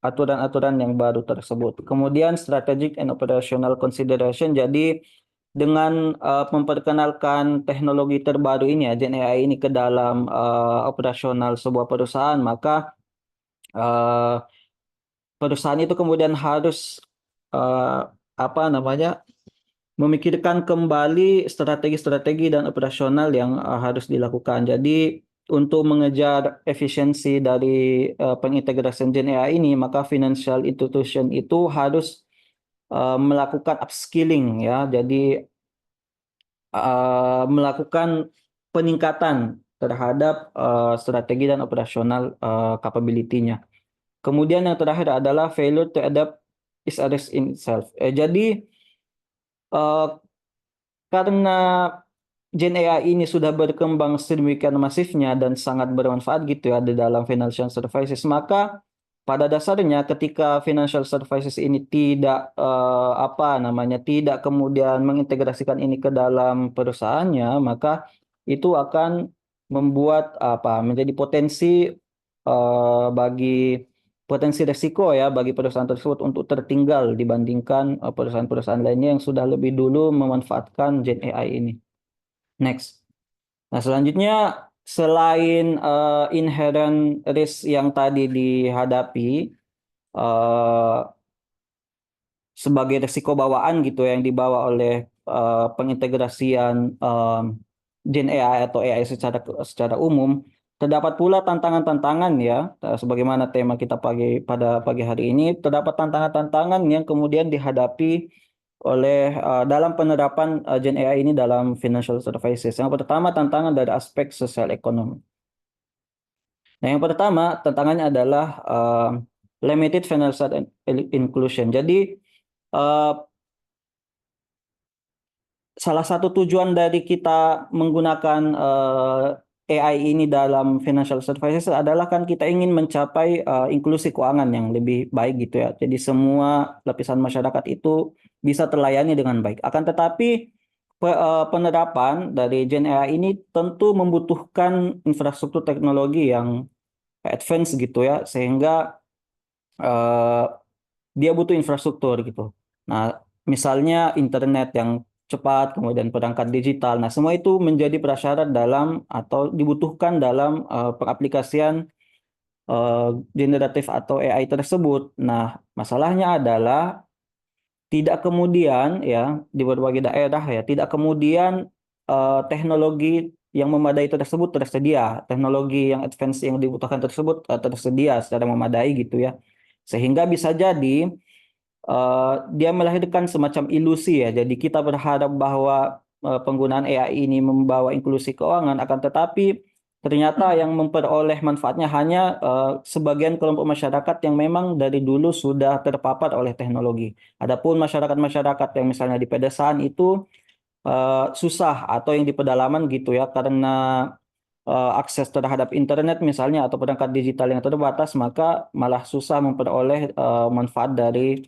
aturan-aturan yang baru tersebut. Kemudian strategic and operational consideration. Jadi dengan memperkenalkan teknologi terbaru ini ya, Gen AI ini ke dalam operasional sebuah perusahaan, maka perusahaan itu kemudian harus memikirkan kembali strategi-strategi dan operasional yang harus dilakukan. Jadi untuk mengejar efisiensi dari pengintegrasian Gen AI ini, maka financial institution itu harus melakukan upskilling ya. Jadi melakukan peningkatan terhadap strategi dan operasional capability-nya. Kemudian yang terakhir adalah failure to adapt is a risk in itself. Jadi karena Gen AI ini sudah berkembang sedemikian masifnya dan sangat bermanfaat gitu ya di dalam financial services, maka pada dasarnya ketika financial services ini tidak tidak kemudian mengintegrasikan ini ke dalam perusahaannya, maka itu akan membuat menjadi potensi resiko ya bagi perusahaan tersebut untuk tertinggal dibandingkan perusahaan-perusahaan lainnya yang sudah lebih dulu memanfaatkan Gen AI ini. Next. Nah, selanjutnya selain inherent risk yang tadi dihadapi sebagai resiko bawaan gitu yang dibawa oleh pengintegrasian Gen AI atau AI secara umum, terdapat pula tantangan-tantangan ya, sebagaimana tema kita pada pagi hari ini, terdapat tantangan-tantangan yang kemudian dihadapi dalam penerapan Gen AI ini dalam financial services. Yang pertama, tantangan dari aspek sosial ekonomi. Nah, yang pertama tantangannya adalah limited financial inclusion. Jadi salah satu tujuan dari kita menggunakan AI ini dalam financial services adalah kan kita ingin mencapai inklusi keuangan yang lebih baik gitu ya. Jadi semua lapisan masyarakat itu bisa terlayani dengan baik. Akan tetapi penerapan dari Gen AI ini tentu membutuhkan infrastruktur teknologi yang advance gitu ya, sehingga dia butuh infrastruktur gitu. Nah, misalnya internet yang cepat, kemudian perangkat digital. Nah, semua itu menjadi prasyarat dalam atau dibutuhkan dalam pengaplikasian generatif atau AI tersebut. Nah, masalahnya adalah tidak kemudian ya di berbagai daerah ya, tidak kemudian teknologi yang memadai tersebut tersedia, teknologi yang advance yang dibutuhkan tersebut tersedia secara memadai gitu ya. Sehingga bisa jadi dia melahirkan semacam ilusi ya. Jadi kita berharap bahwa penggunaan AI ini membawa inklusi keuangan, akan tetapi ternyata yang memperoleh manfaatnya hanya sebagian kelompok masyarakat yang memang dari dulu sudah terpapar oleh teknologi. Adapun masyarakat-masyarakat yang misalnya di pedesaan itu susah, atau yang di pedalaman gitu ya, karena akses terhadap internet misalnya atau perangkat digital yang terbatas, maka malah susah memperoleh manfaat dari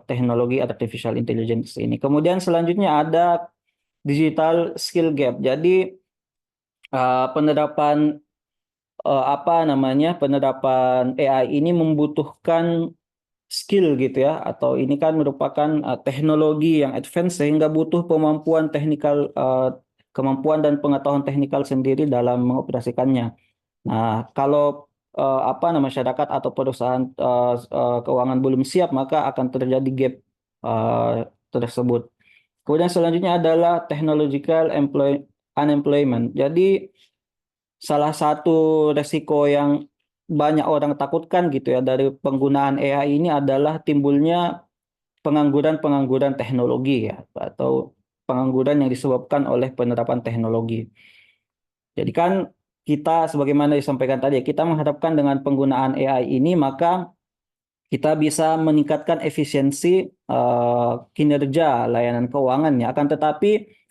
teknologi artificial intelligence ini. Kemudian selanjutnya ada digital skill gap. Jadi penerapan penerapan AI ini membutuhkan skill gitu ya, atau ini kan merupakan teknologi yang advance sehingga butuh kemampuan dan pengetahuan teknikal sendiri dalam mengoperasikannya. Nah, kalau masyarakat atau perusahaan keuangan belum siap, maka akan terjadi gap tersebut. Kemudian selanjutnya adalah technological unemployment. Jadi salah satu resiko yang banyak orang takutkan gitu ya dari penggunaan AI ini adalah timbulnya pengangguran teknologi ya, atau pengangguran yang disebabkan oleh penerapan teknologi. Jadi kan kita sebagaimana disampaikan tadi, kita mengharapkan dengan penggunaan AI ini maka kita bisa meningkatkan efisiensi kinerja layanan keuangannya. Akan tetapi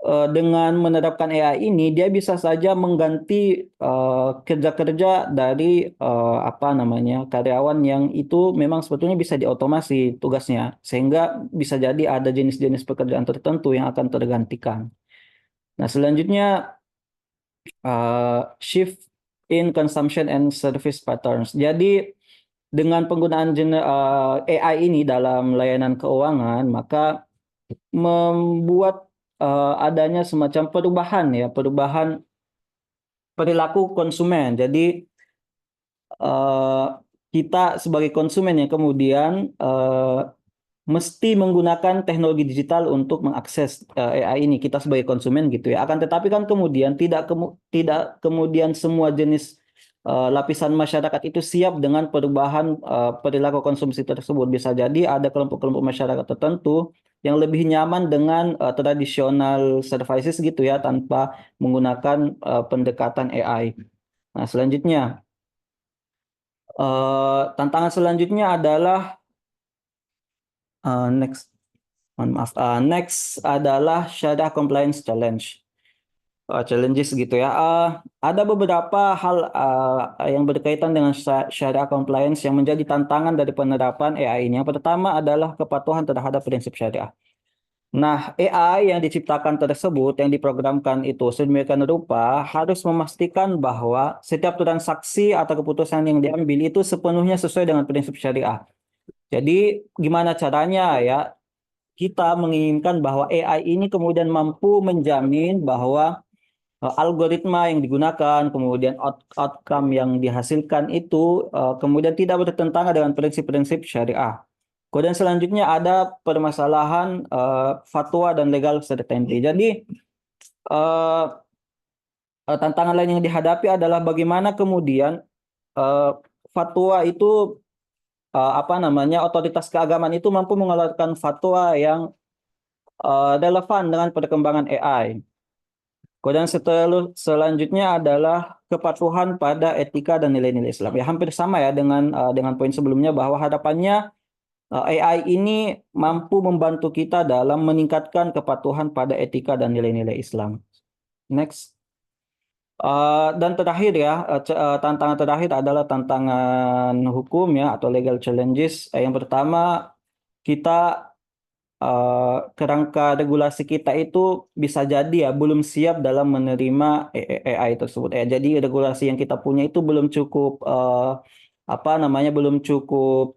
dengan menerapkan AI ini dia bisa saja mengganti kerja-kerja dari karyawan yang itu memang sebetulnya bisa diotomasi tugasnya, sehingga bisa jadi ada jenis-jenis pekerjaan tertentu yang akan tergantikan. Nah, selanjutnya shift in consumption and service patterns. Jadi dengan penggunaan AI ini dalam layanan keuangan, maka membuat adanya semacam perubahan perilaku konsumen. Jadi kita sebagai konsumen yang kemudian mesti menggunakan teknologi digital untuk mengakses AI ini, kita sebagai konsumen gitu ya. Akan tetapi kan kemudian tidak kemudian semua jenis lapisan masyarakat itu siap dengan perubahan perilaku konsumsi tersebut. Bisa jadi ada kelompok-kelompok masyarakat tertentu yang lebih nyaman dengan tradisional services gitu ya, tanpa menggunakan pendekatan AI. Nah, selanjutnya tantangan selanjutnya adalah next adalah Syariah Compliance Challenge. Challenges gitu ya. Ada beberapa hal yang berkaitan dengan Syariah Compliance yang menjadi tantangan dari penerapan AI ini. Yang pertama adalah kepatuhan terhadap prinsip syariah. Nah, AI yang diciptakan tersebut, yang diprogramkan itu sedemikian rupa harus memastikan bahwa setiap transaksi atau keputusan yang diambil itu sepenuhnya sesuai dengan prinsip syariah. Jadi gimana caranya ya kita menginginkan bahwa AI ini kemudian mampu menjamin bahwa algoritma yang digunakan, kemudian outcome yang dihasilkan itu kemudian tidak bertentangan dengan prinsip-prinsip syariah. Kemudian selanjutnya ada permasalahan fatwa dan legal certainty. Jadi tantangan lain yang dihadapi adalah bagaimana kemudian fatwa itu otoritas keagamaan itu mampu mengeluarkan fatwa yang relevan dengan perkembangan AI. Kemudian selanjutnya adalah kepatuhan pada etika dan nilai-nilai Islam. Ya hampir sama ya dengan poin sebelumnya, bahwa harapannya AI ini mampu membantu kita dalam meningkatkan kepatuhan pada etika dan nilai-nilai Islam. Next. Dan terakhir ya, tantangan terakhir adalah tantangan hukum ya, atau legal challenges. Yang pertama, kita kerangka regulasi kita itu bisa jadi ya belum siap dalam menerima AI tersebut. Jadi regulasi yang kita punya itu belum cukup belum cukup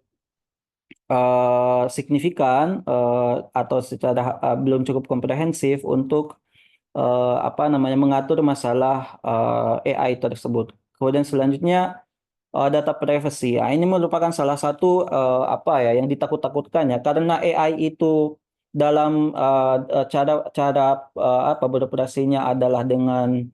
signifikan atau secara belum cukup komprehensif untuk mengatur masalah AI tersebut. Kemudian selanjutnya data privacy. Ya, ini merupakan salah satu yang ditakut-takutkan ya, karena AI itu dalam cara beroperasinya adalah dengan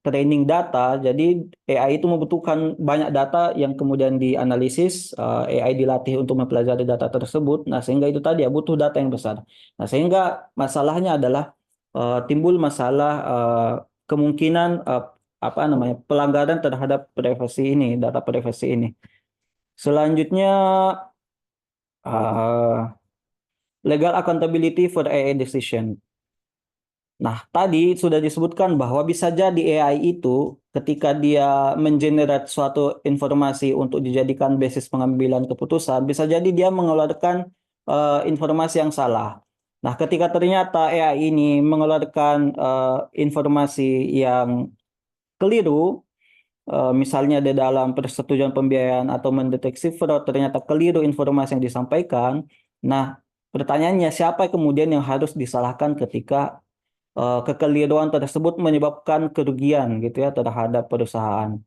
training data. Jadi AI itu membutuhkan banyak data yang kemudian dianalisis. AI dilatih untuk mempelajari data tersebut. Nah, sehingga itu tadi ya butuh data yang besar. Nah, sehingga masalahnya adalah timbul masalah kemungkinan pelanggaran terhadap privasi ini, data privasi ini. Selanjutnya legal accountability for AI decision. Nah, tadi sudah disebutkan bahwa bisa jadi AI itu ketika dia mengenerate suatu informasi untuk dijadikan basis pengambilan keputusan, bisa jadi dia mengeluarkan informasi yang salah. Nah, ketika ternyata AI ini mengeluarkan informasi yang keliru, misalnya di dalam persetujuan pembiayaan atau mendeteksi fraud, ternyata keliru informasi yang disampaikan. Nah, pertanyaannya siapa kemudian yang harus disalahkan ketika kekeliruan tersebut menyebabkan kerugian gitu ya terhadap perusahaan.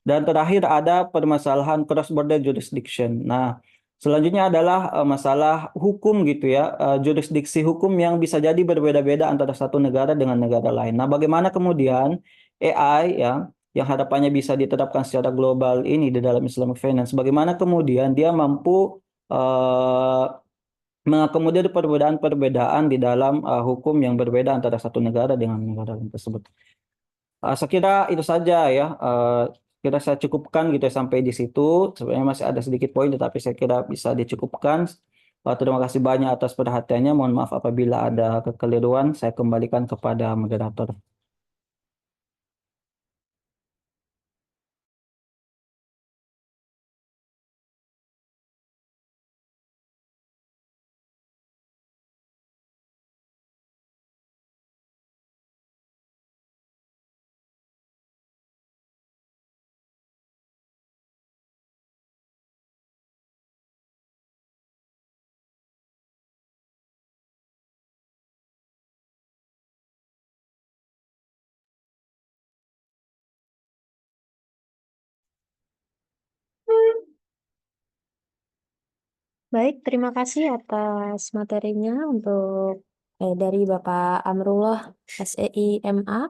Dan terakhir ada permasalahan cross border jurisdiction. Nah, selanjutnya adalah masalah hukum gitu ya, jurisdiksi hukum yang bisa jadi berbeda-beda antara satu negara dengan negara lain. Nah, bagaimana kemudian AI ya yang harapannya bisa diterapkan secara global ini di dalam Islamic Finance, bagaimana kemudian dia mampu mengakomodir perbedaan-perbedaan di dalam hukum yang berbeda antara satu negara dengan negara lain tersebut. Saya kira itu saja ya. Kira saya cukupkan gitu ya sampai di situ. Sebenarnya masih ada sedikit poin, tetapi saya kira bisa dicukupkan. Terima kasih banyak atas perhatiannya. Mohon maaf apabila ada kekeliruan. Saya kembalikan kepada moderator. Baik, terima kasih atas materinya dari Bapak Amrullah SEI MA.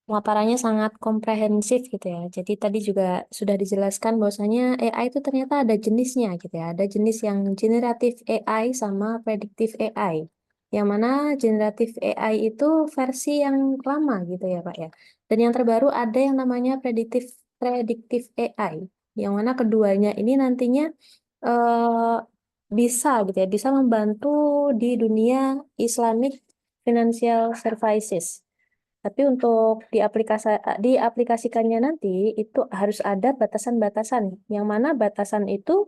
Pemaparannya sangat komprehensif gitu ya. Jadi tadi juga sudah dijelaskan bahwasanya AI itu ternyata ada jenisnya gitu ya. Ada jenis yang generatif AI sama predictive AI. Yang mana generatif AI itu versi yang lama gitu ya Pak ya. Dan yang terbaru ada yang namanya predictive AI. Yang mana keduanya ini nantinya eh, bisa gitu ya, bisa membantu di dunia Islamic Financial Services. Tapi untuk diaplikasikannya nanti itu harus ada batasan-batasan. Yang mana batasan itu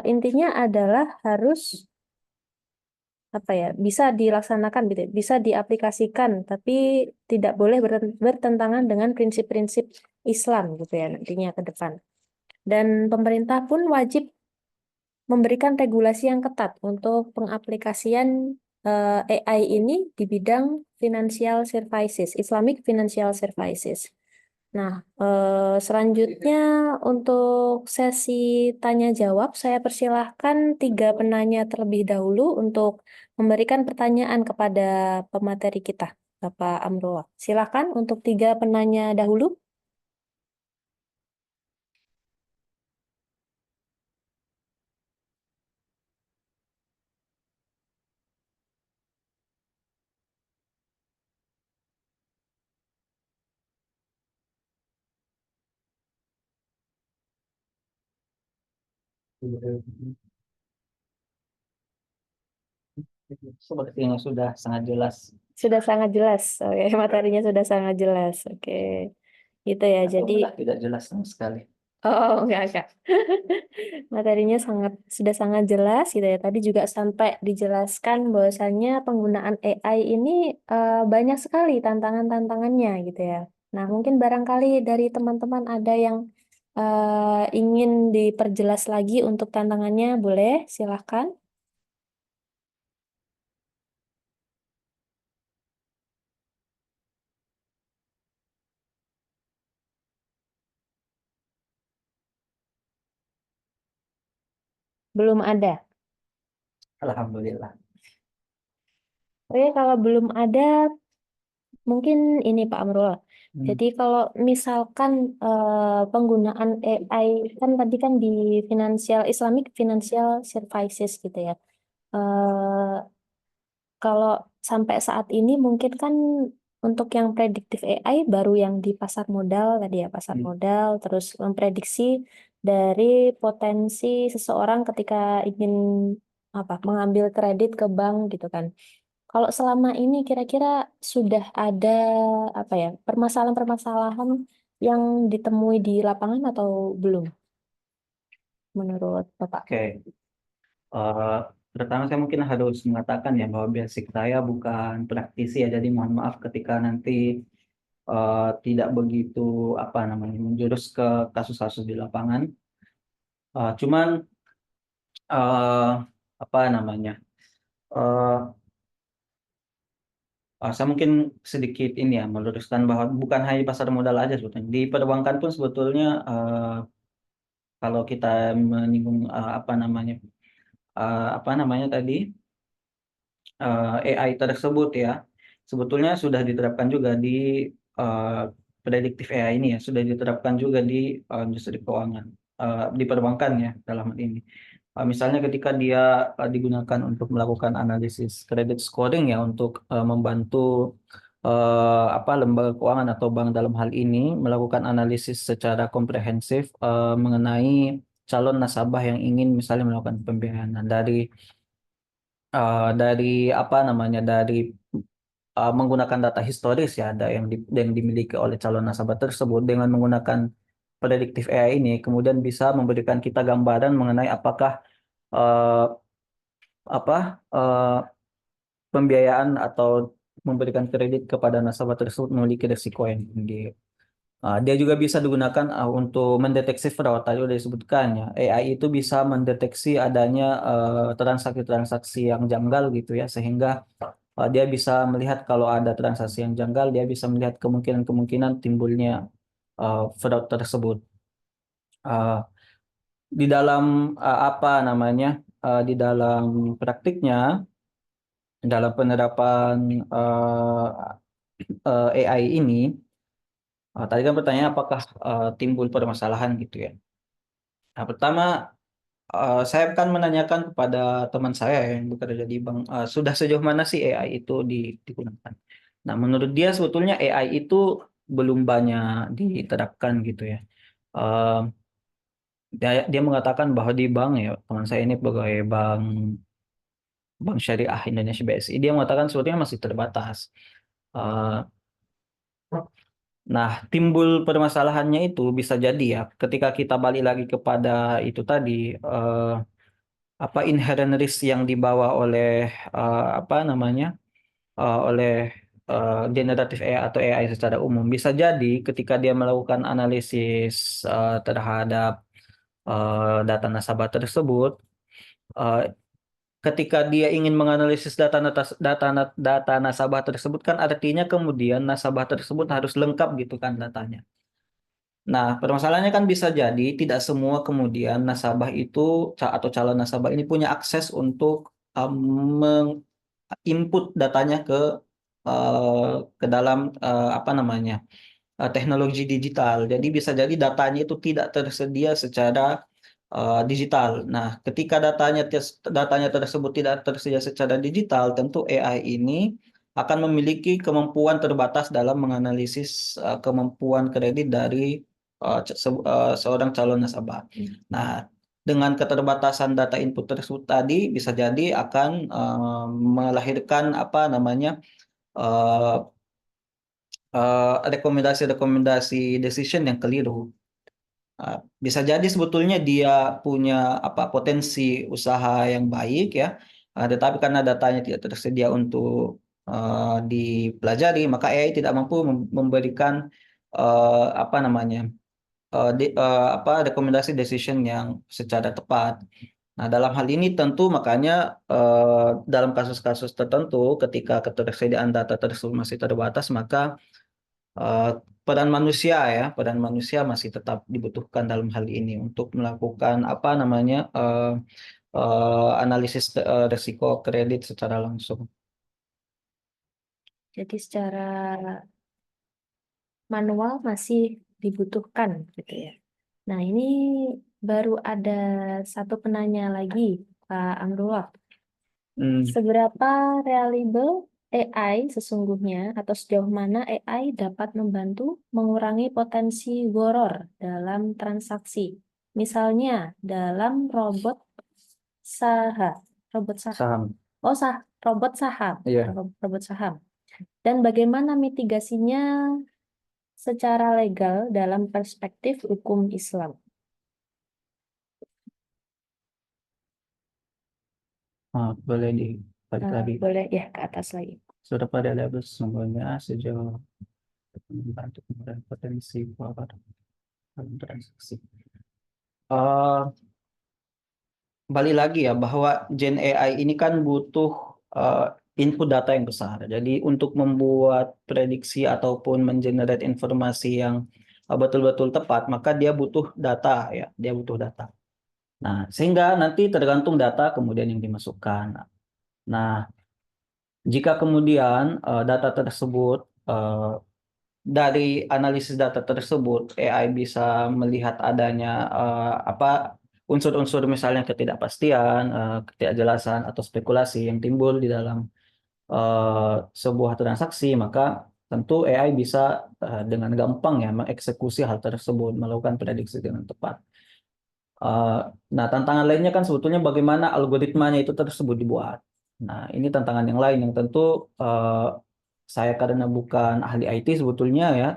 intinya adalah harus bisa dilaksanakan gitu, bisa diaplikasikan, tapi tidak boleh bertentangan dengan prinsip-prinsip Islam gitu ya nantinya ke depan. Dan pemerintah pun wajib memberikan regulasi yang ketat untuk pengaplikasian AI ini di bidang financial services, Islamic Financial Services. Nah, selanjutnya untuk sesi tanya jawab, saya persilahkan 3 penanya terlebih dahulu untuk memberikan pertanyaan kepada pemateri kita, Bapak Amrullah. Silakan untuk 3 penanya dahulu. Sepertinya sudah sangat jelas. Sudah sangat jelas. Oke, materinya sudah sangat jelas. Oke. Gitu ya. Atau Jadi malah tidak jelas sama sekali. oh, enggak. Materinya sudah sangat jelas gitu ya. Tadi juga sampai dijelaskan bahwasannya penggunaan AI ini banyak sekali tantangan-tantangannya gitu ya. Nah, mungkin barangkali dari teman-teman ada yang ingin diperjelas lagi untuk tantangannya, boleh silahkan. Belum ada. Alhamdulillah. Oke, kalau belum ada, mungkin ini Pak Amrul. Hmm. Jadi kalau misalkan penggunaan AI kan tadi kan di Islamic Financial Services gitu ya. Eh, Kalau sampai saat ini mungkin kan untuk yang prediktif AI baru yang di pasar modal tadi ya, pasar Hmm. modal terus memprediksi dari potensi seseorang ketika ingin mengambil kredit ke bank gitu kan. Kalau selama ini kira-kira sudah ada permasalahan-permasalahan yang ditemui di lapangan atau belum menurut Bapak? Oke. Pertama saya mungkin harus mengatakan ya bahwa basic saya bukan praktisi ya, jadi mohon maaf ketika nanti tidak begitu menjurus ke kasus-kasus di lapangan. Cuman eh, apa namanya eh, saya mungkin sedikit ini ya meluruskan bahwa bukan hanya pasar modal aja sebetulnya, di perbankan pun sebetulnya kalau kita menyinggung apa namanya tadi AI tersebut ya, sebetulnya sudah diterapkan juga di uh, prediktif AI ini ya, sudah diterapkan juga di industri keuangan, di perbankan ya dalam hal ini. Misalnya ketika dia digunakan untuk melakukan analisis credit scoring ya, untuk membantu lembaga keuangan atau bank dalam hal ini melakukan analisis secara komprehensif mengenai calon nasabah yang ingin misalnya melakukan pembiayaan. Nah, dari menggunakan data historis ya, ada yang dimiliki oleh calon nasabah tersebut, dengan menggunakan prediktif AI ini kemudian bisa memberikan kita gambaran mengenai apakah eh, apa eh, pembiayaan atau memberikan kredit kepada nasabah tersebut memiliki risiko yang tinggi. Dia juga bisa digunakan untuk mendeteksi fraud. Tadi sudah disebutkannya, AI itu bisa mendeteksi adanya transaksi-transaksi yang janggal gitu ya, sehingga dia bisa melihat kalau ada transaksi yang janggal, dia bisa melihat kemungkinan-kemungkinan timbulnya fraud tersebut. Uh, di dalam di dalam praktiknya, dalam penerapan AI ini, tadi kan pertanyaan apakah timbul permasalahan gitu ya. Nah, pertama saya akan menanyakan kepada teman saya yang bekerja di bank, sudah sejauh mana sih AI itu digunakan. Nah, menurut dia sebetulnya AI itu belum banyak diterapkan gitu ya. Eh, dia mengatakan bahwa di bank ya, teman saya ini pegawai Bank Syariah Indonesia BSI, dia mengatakan sebetulnya masih terbatas. Eh, Nah, timbul permasalahannya itu bisa jadi ya, ketika kita balik lagi kepada itu tadi, inherent risk yang dibawa oleh eh, apa namanya oleh generatif AI atau AI secara umum. Bisa jadi ketika dia melakukan analisis terhadap data nasabah tersebut, eh, ketika dia ingin menganalisis data nasabah tersebut, kan artinya kemudian nasabah tersebut harus lengkap gitu kan datanya. Nah, permasalahannya kan bisa jadi tidak semua kemudian nasabah itu atau calon nasabah ini punya akses untuk menginput datanya ke dalam teknologi digital. Jadi bisa jadi datanya itu tidak tersedia secara digital. Nah, ketika datanya tersebut tidak tersedia secara digital, tentu AI ini akan memiliki kemampuan terbatas dalam menganalisis kemampuan kredit dari seorang calon nasabah. Nah, dengan keterbatasan data input tersebut tadi bisa jadi akan melahirkan apa namanya eh, rekomendasi-rekomendasi decision yang keliru. Bisa jadi sebetulnya dia punya apa potensi usaha yang baik ya, tetapi karena datanya tidak tersedia untuk dipelajari, maka AI tidak mampu memberikan apa namanya rekomendasi decision yang secara tepat. Nah, dalam hal ini tentu makanya dalam kasus-kasus tertentu ketika ketersediaan data tersebut masih terbatas, maka eh, peran manusia masih tetap dibutuhkan dalam hal ini untuk melakukan apa namanya analisis risiko kredit secara langsung. Jadi secara manual masih dibutuhkan gitu ya. Nah, ini baru ada satu penanya lagi, Pak Amrullah. Seberapa reliable AI sesungguhnya atau sejauh mana AI dapat membantu mengurangi potensi goror dalam transaksi? Misalnya dalam robot saham. Saham. Oh, robot saham. Iya. Robot saham. Dan bagaimana mitigasinya secara legal dalam perspektif hukum Islam? Boleh dibalik lagi. Boleh ya ke atas lagi. Sudah pada level sesungguhnya sejauh membantu mengurangi potensi goror dalam transaksi. Kembali lagi ya bahwa Gen AI ini kan butuh input data yang besar. Jadi untuk membuat prediksi ataupun mengenerate informasi yang betul-betul tepat, maka dia butuh data ya, dia butuh data. Nah, sehingga nanti tergantung data kemudian yang dimasukkan. Nah, jika kemudian data tersebut dari analisis data tersebut AI bisa melihat adanya unsur-unsur misalnya ketidakpastian, ketidakjelasan atau spekulasi yang timbul di dalam sebuah transaksi, maka tentu AI bisa dengan gampang ya mengeksekusi hal tersebut, melakukan prediksi dengan tepat. Nah, tantangan lainnya kan sebetulnya bagaimana algoritmanya itu tersebut dibuat. Nah, ini tantangan yang lain yang tentu saya karena bukan ahli IT sebetulnya ya,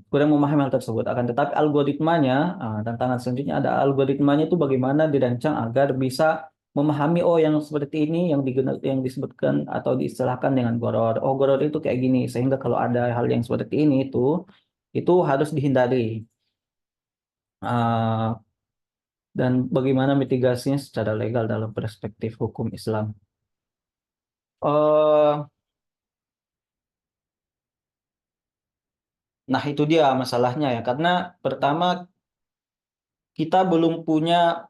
kurang memahami hal tersebut. Akan tetapi algoritmanya, tantangan selanjutnya ada algoritmanya itu bagaimana dirancang agar bisa memahami yang seperti ini yang disebutkan atau diistilahkan dengan goror. Oh, goror itu kayak gini, sehingga kalau ada hal yang seperti ini itu harus dihindari. Uh, dan bagaimana mitigasinya secara legal dalam perspektif hukum Islam. Nah, itu dia masalahnya ya, karena pertama kita belum punya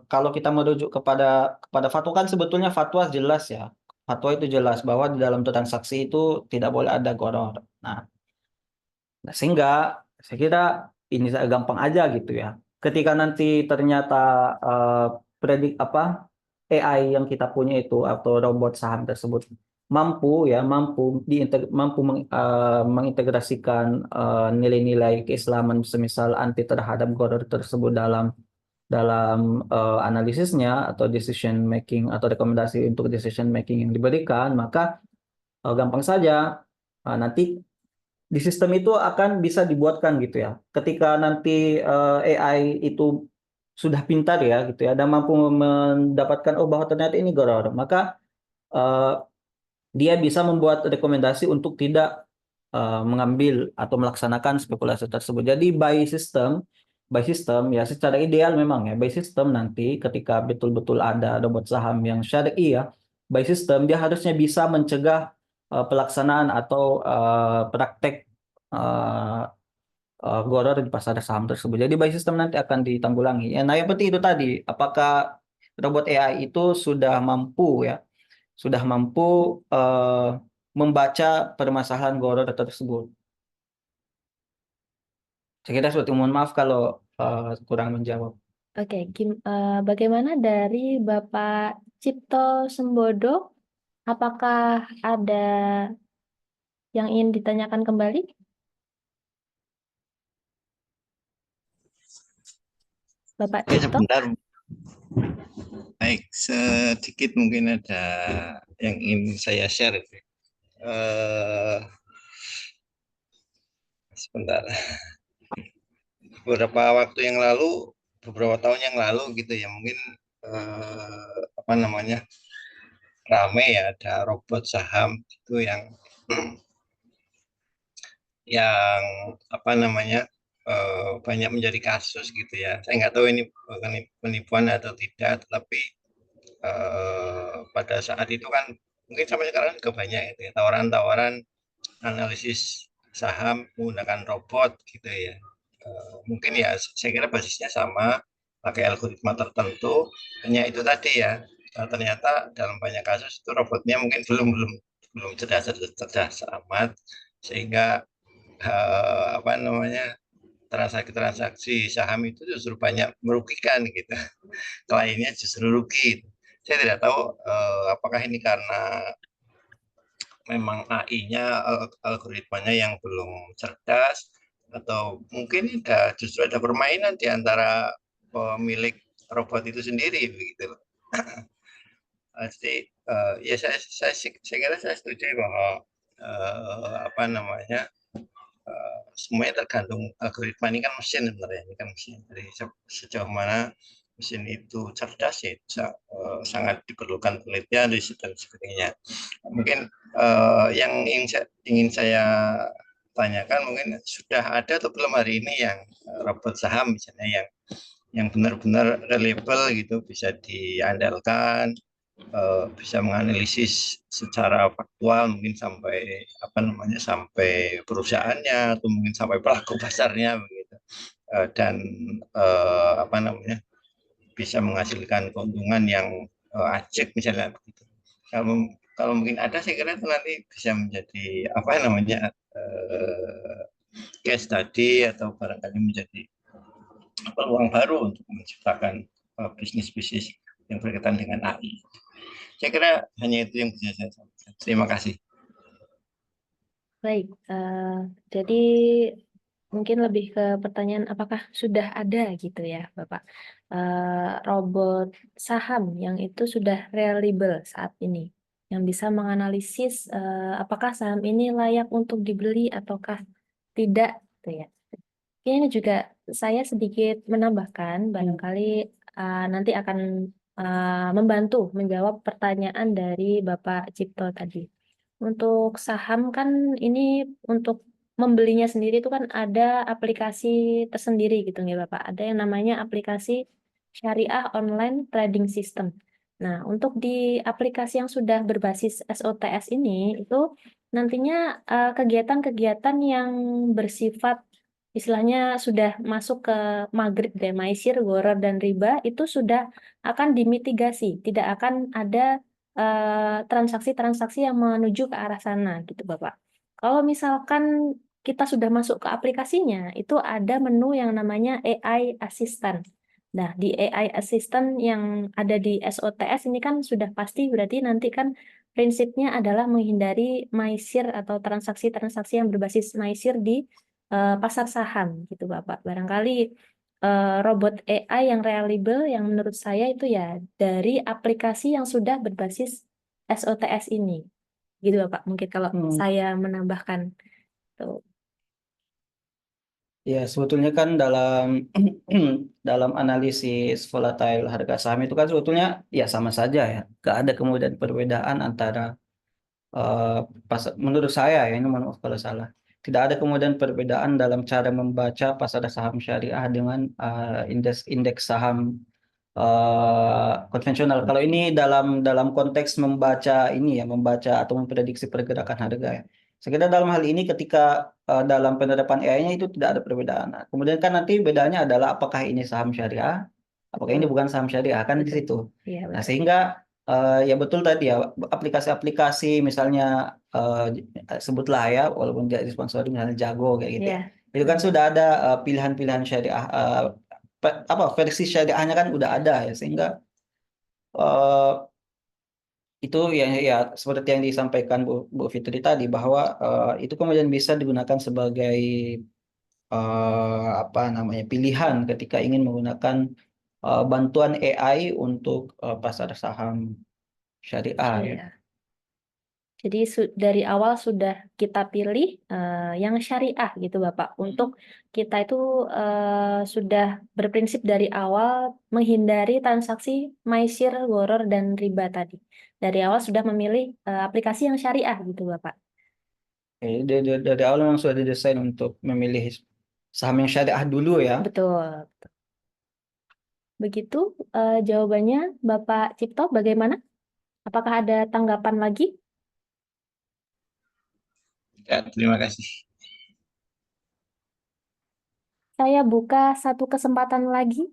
kalau kita merujuk kepada fatwa kan sebetulnya fatwa jelas ya. Fatwa itu jelas bahwa di dalam transaksi itu tidak boleh ada goror. Nah, sehingga saya kira ini gampang aja gitu ya. Ketika nanti ternyata predik AI yang kita punya itu atau robot saham tersebut mampu mengintegrasikan nilai-nilai keislaman semisal anti terhadap goror tersebut dalam analisisnya atau decision making atau rekomendasi untuk decision making yang diberikan, maka gampang saja nanti di sistem itu akan bisa dibuatkan gitu ya. Ketika nanti AI itu sudah pintar ya gitu ya dan mampu mendapatkan bahwa ternyata ini goror, maka eh, dia bisa membuat rekomendasi untuk tidak mengambil atau melaksanakan spekulasi tersebut. Jadi by system ya secara ideal memang ya by system nanti ketika betul-betul ada robot saham yang syar'i ya by system dia harusnya bisa mencegah pelaksanaan atau praktek uh, goror di pasar saham tersebut. Jadi by system nanti akan ditanggulangi. Ya, nah, yang penting itu tadi, apakah robot AI itu sudah mampu membaca permasalahan goror tersebut. Saya kira seperti mohon maaf kalau kurang menjawab. Oke, bagaimana dari Bapak Cipto Sembodo? Apakah ada yang ingin ditanyakan kembali? Bapak Oke, Cipto. sebentar. Baik, sedikit mungkin ada yang ingin saya share. Sebentar. Beberapa tahun yang lalu gitu ya, mungkin apa namanya, rame ya, ada robot saham itu yang apa namanya, banyak menjadi kasus gitu ya. Saya nggak tahu ini penipuan atau tidak, tetapi pada saat itu kan mungkin sampai sekarang juga banyak itu ya, tawaran-tawaran analisis saham menggunakan robot gitu ya. Mungkin ya saya kira basisnya sama, pakai algoritma tertentu, hanya itu tadi ya. Ternyata dalam banyak kasus itu robotnya mungkin belum cerdas amat, sehingga apa namanya, transaksi-transaksi saham itu justru banyak merugikan gitu. Kliennya justru rugi. Saya tidak tahu apakah ini karena memang AI-nya, algoritmanya yang belum cerdas, atau mungkin justru ada permainan di antara pemilik robot itu sendiri begitu. Jadi ya saya kira saya setuju bahwa apa namanya, semuanya tergantung algoritma. Ini kan mesin sebenarnya, ini kan mesin. Jadi sejauh mana mesin itu cerdas ya sangat diperlukan penelitian, riset dan sebagainya. Mungkin yang ingin saya tanyakan, mungkin sudah ada atau belum hari ini yang robot saham misalnya yang benar-benar reliable gitu, bisa diandalkan, bisa menganalisis secara faktual, mungkin sampai apa namanya, sampai perusahaannya atau mungkin sampai pelaku pasarnya begitu, dan apa namanya, bisa menghasilkan keuntungan yang ajak misalnya begitu. Kalau mungkin ada, saya kira itu nanti bisa menjadi apa namanya, case study atau barangkali menjadi peluang baru untuk menciptakan bisnis-bisnis yang berkaitan dengan AI. Saya kira hanya itu yang bisa saya sampaikan. Terima kasih. Baik, jadi mungkin lebih ke pertanyaan apakah sudah ada gitu ya Bapak, robot saham yang itu sudah reliable saat ini, yang bisa menganalisis apakah saham ini layak untuk dibeli ataukah tidak gitu ya. Ini juga saya sedikit menambahkan, barangkali nanti akan membantu menjawab pertanyaan dari Bapak Cipto tadi. Untuk saham kan ini untuk membelinya sendiri itu kan ada aplikasi tersendiri gitu ya Bapak. Ada yang namanya aplikasi Syariah Online Trading System. Nah, untuk di aplikasi yang sudah berbasis SOTS ini itu nantinya kegiatan-kegiatan yang bersifat istilahnya sudah masuk ke maghrib deh, maisir, gharar dan riba itu sudah akan dimitigasi, tidak akan ada transaksi-transaksi yang menuju ke arah sana gitu Bapak. Kalau misalkan kita sudah masuk ke aplikasinya, itu ada menu yang namanya AI Assistant. Nah, di AI Assistant yang ada di SOTS ini kan sudah pasti berarti nanti kan prinsipnya adalah menghindari maisir atau transaksi-transaksi yang berbasis maisir di pasar saham gitu Bapak. Barangkali robot AI yang reliable yang menurut saya itu ya dari aplikasi yang sudah berbasis SOTS ini. Gitu Bapak, mungkin kalau saya menambahkan tuh. Ya, sebetulnya kan dalam dalam analisis volatile harga saham itu kan sebetulnya ya sama saja ya. Gak ada kemudian perbedaan antara menurut saya ya, ini mohon maaf kalau salah. Tidak ada kemudian perbedaan dalam cara membaca pasar saham syariah dengan indeks saham konvensional. Kalau ini dalam konteks membaca ini ya, membaca atau memprediksi pergerakan harga ya. Sekedar dalam hal ini ketika dalam penerapan AI-nya itu tidak ada perbedaan. Nah, kemudian kan nanti bedanya adalah apakah ini saham syariah, apakah ini bukan saham syariah, kan di situ. Iya, Nah, betul. sehingga ya betul tadi ya, aplikasi-aplikasi misalnya sebutlah ya, walaupun tidak disponsori misalnya Jago kayak gitu ya. Iya. Itu kan sudah ada pilihan-pilihan syariah, versi syariahnya kan udah ada ya, sehingga itu ya seperti yang disampaikan Bu Fitri tadi bahwa itu kemudian bisa digunakan sebagai apa namanya pilihan ketika ingin menggunakan bantuan AI untuk pasar saham syariah ya. Iya. Jadi dari awal sudah kita pilih yang syariah gitu Bapak. Untuk kita itu sudah berprinsip dari awal menghindari transaksi maisir, gharar, dan riba tadi. Dari awal sudah memilih aplikasi yang syariah gitu Bapak. Dari awal memang sudah didesain untuk memilih saham yang syariah dulu ya. Betul. Begitu jawabannya Bapak Cipto, bagaimana? Apakah ada tanggapan lagi? Ya, terima kasih. Saya buka satu kesempatan lagi,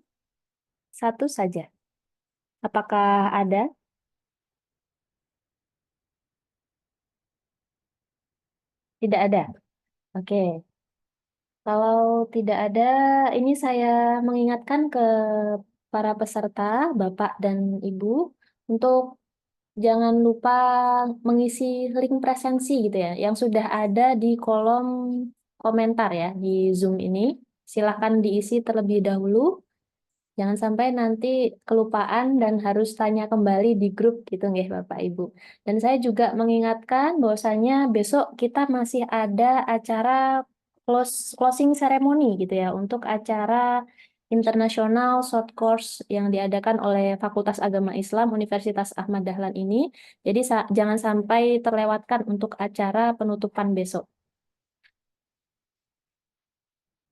satu saja. Apakah ada? Tidak ada. Oke. Kalau tidak ada, ini saya mengingatkan ke para peserta, Bapak dan Ibu, untuk jangan lupa mengisi link presensi gitu ya, yang sudah ada di kolom komentar ya di Zoom ini. Silahkan diisi terlebih dahulu. Jangan sampai nanti kelupaan dan harus tanya kembali di grup gitu nggih Bapak Ibu. Dan saya juga mengingatkan bahwasanya besok kita masih ada acara closing ceremony gitu ya untuk acara internasional short course yang diadakan oleh Fakultas Agama Islam Universitas Ahmad Dahlan ini. Jadi jangan sampai terlewatkan untuk acara penutupan besok.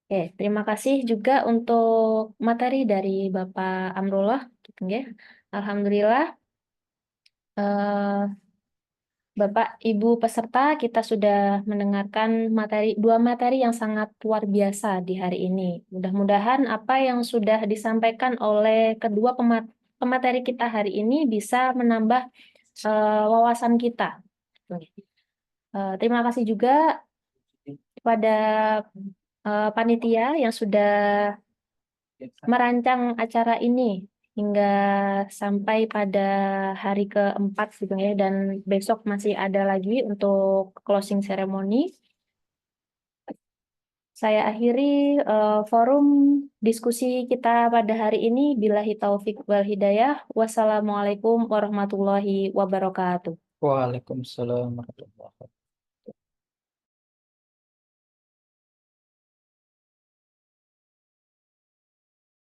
Oke, terima kasih juga untuk materi dari Bapak Amrullah, gitu ya. Alhamdulillah, eh, Bapak Ibu peserta kita sudah mendengarkan dua materi yang sangat luar biasa di hari ini. Mudah-mudahan apa yang sudah disampaikan oleh kedua pemateri kita hari ini bisa menambah wawasan kita. Terima kasih juga kepada panitia yang sudah merancang acara ini hingga sampai pada hari keempat gitu ya, dan besok masih ada lagi untuk closing ceremony. Saya akhiri forum diskusi kita pada hari ini. Billahi taufik wal hidayah. Wassalamualaikum warahmatullahi wabarakatuh. Waalaikumsalam warahmatullahi wabarakatuh.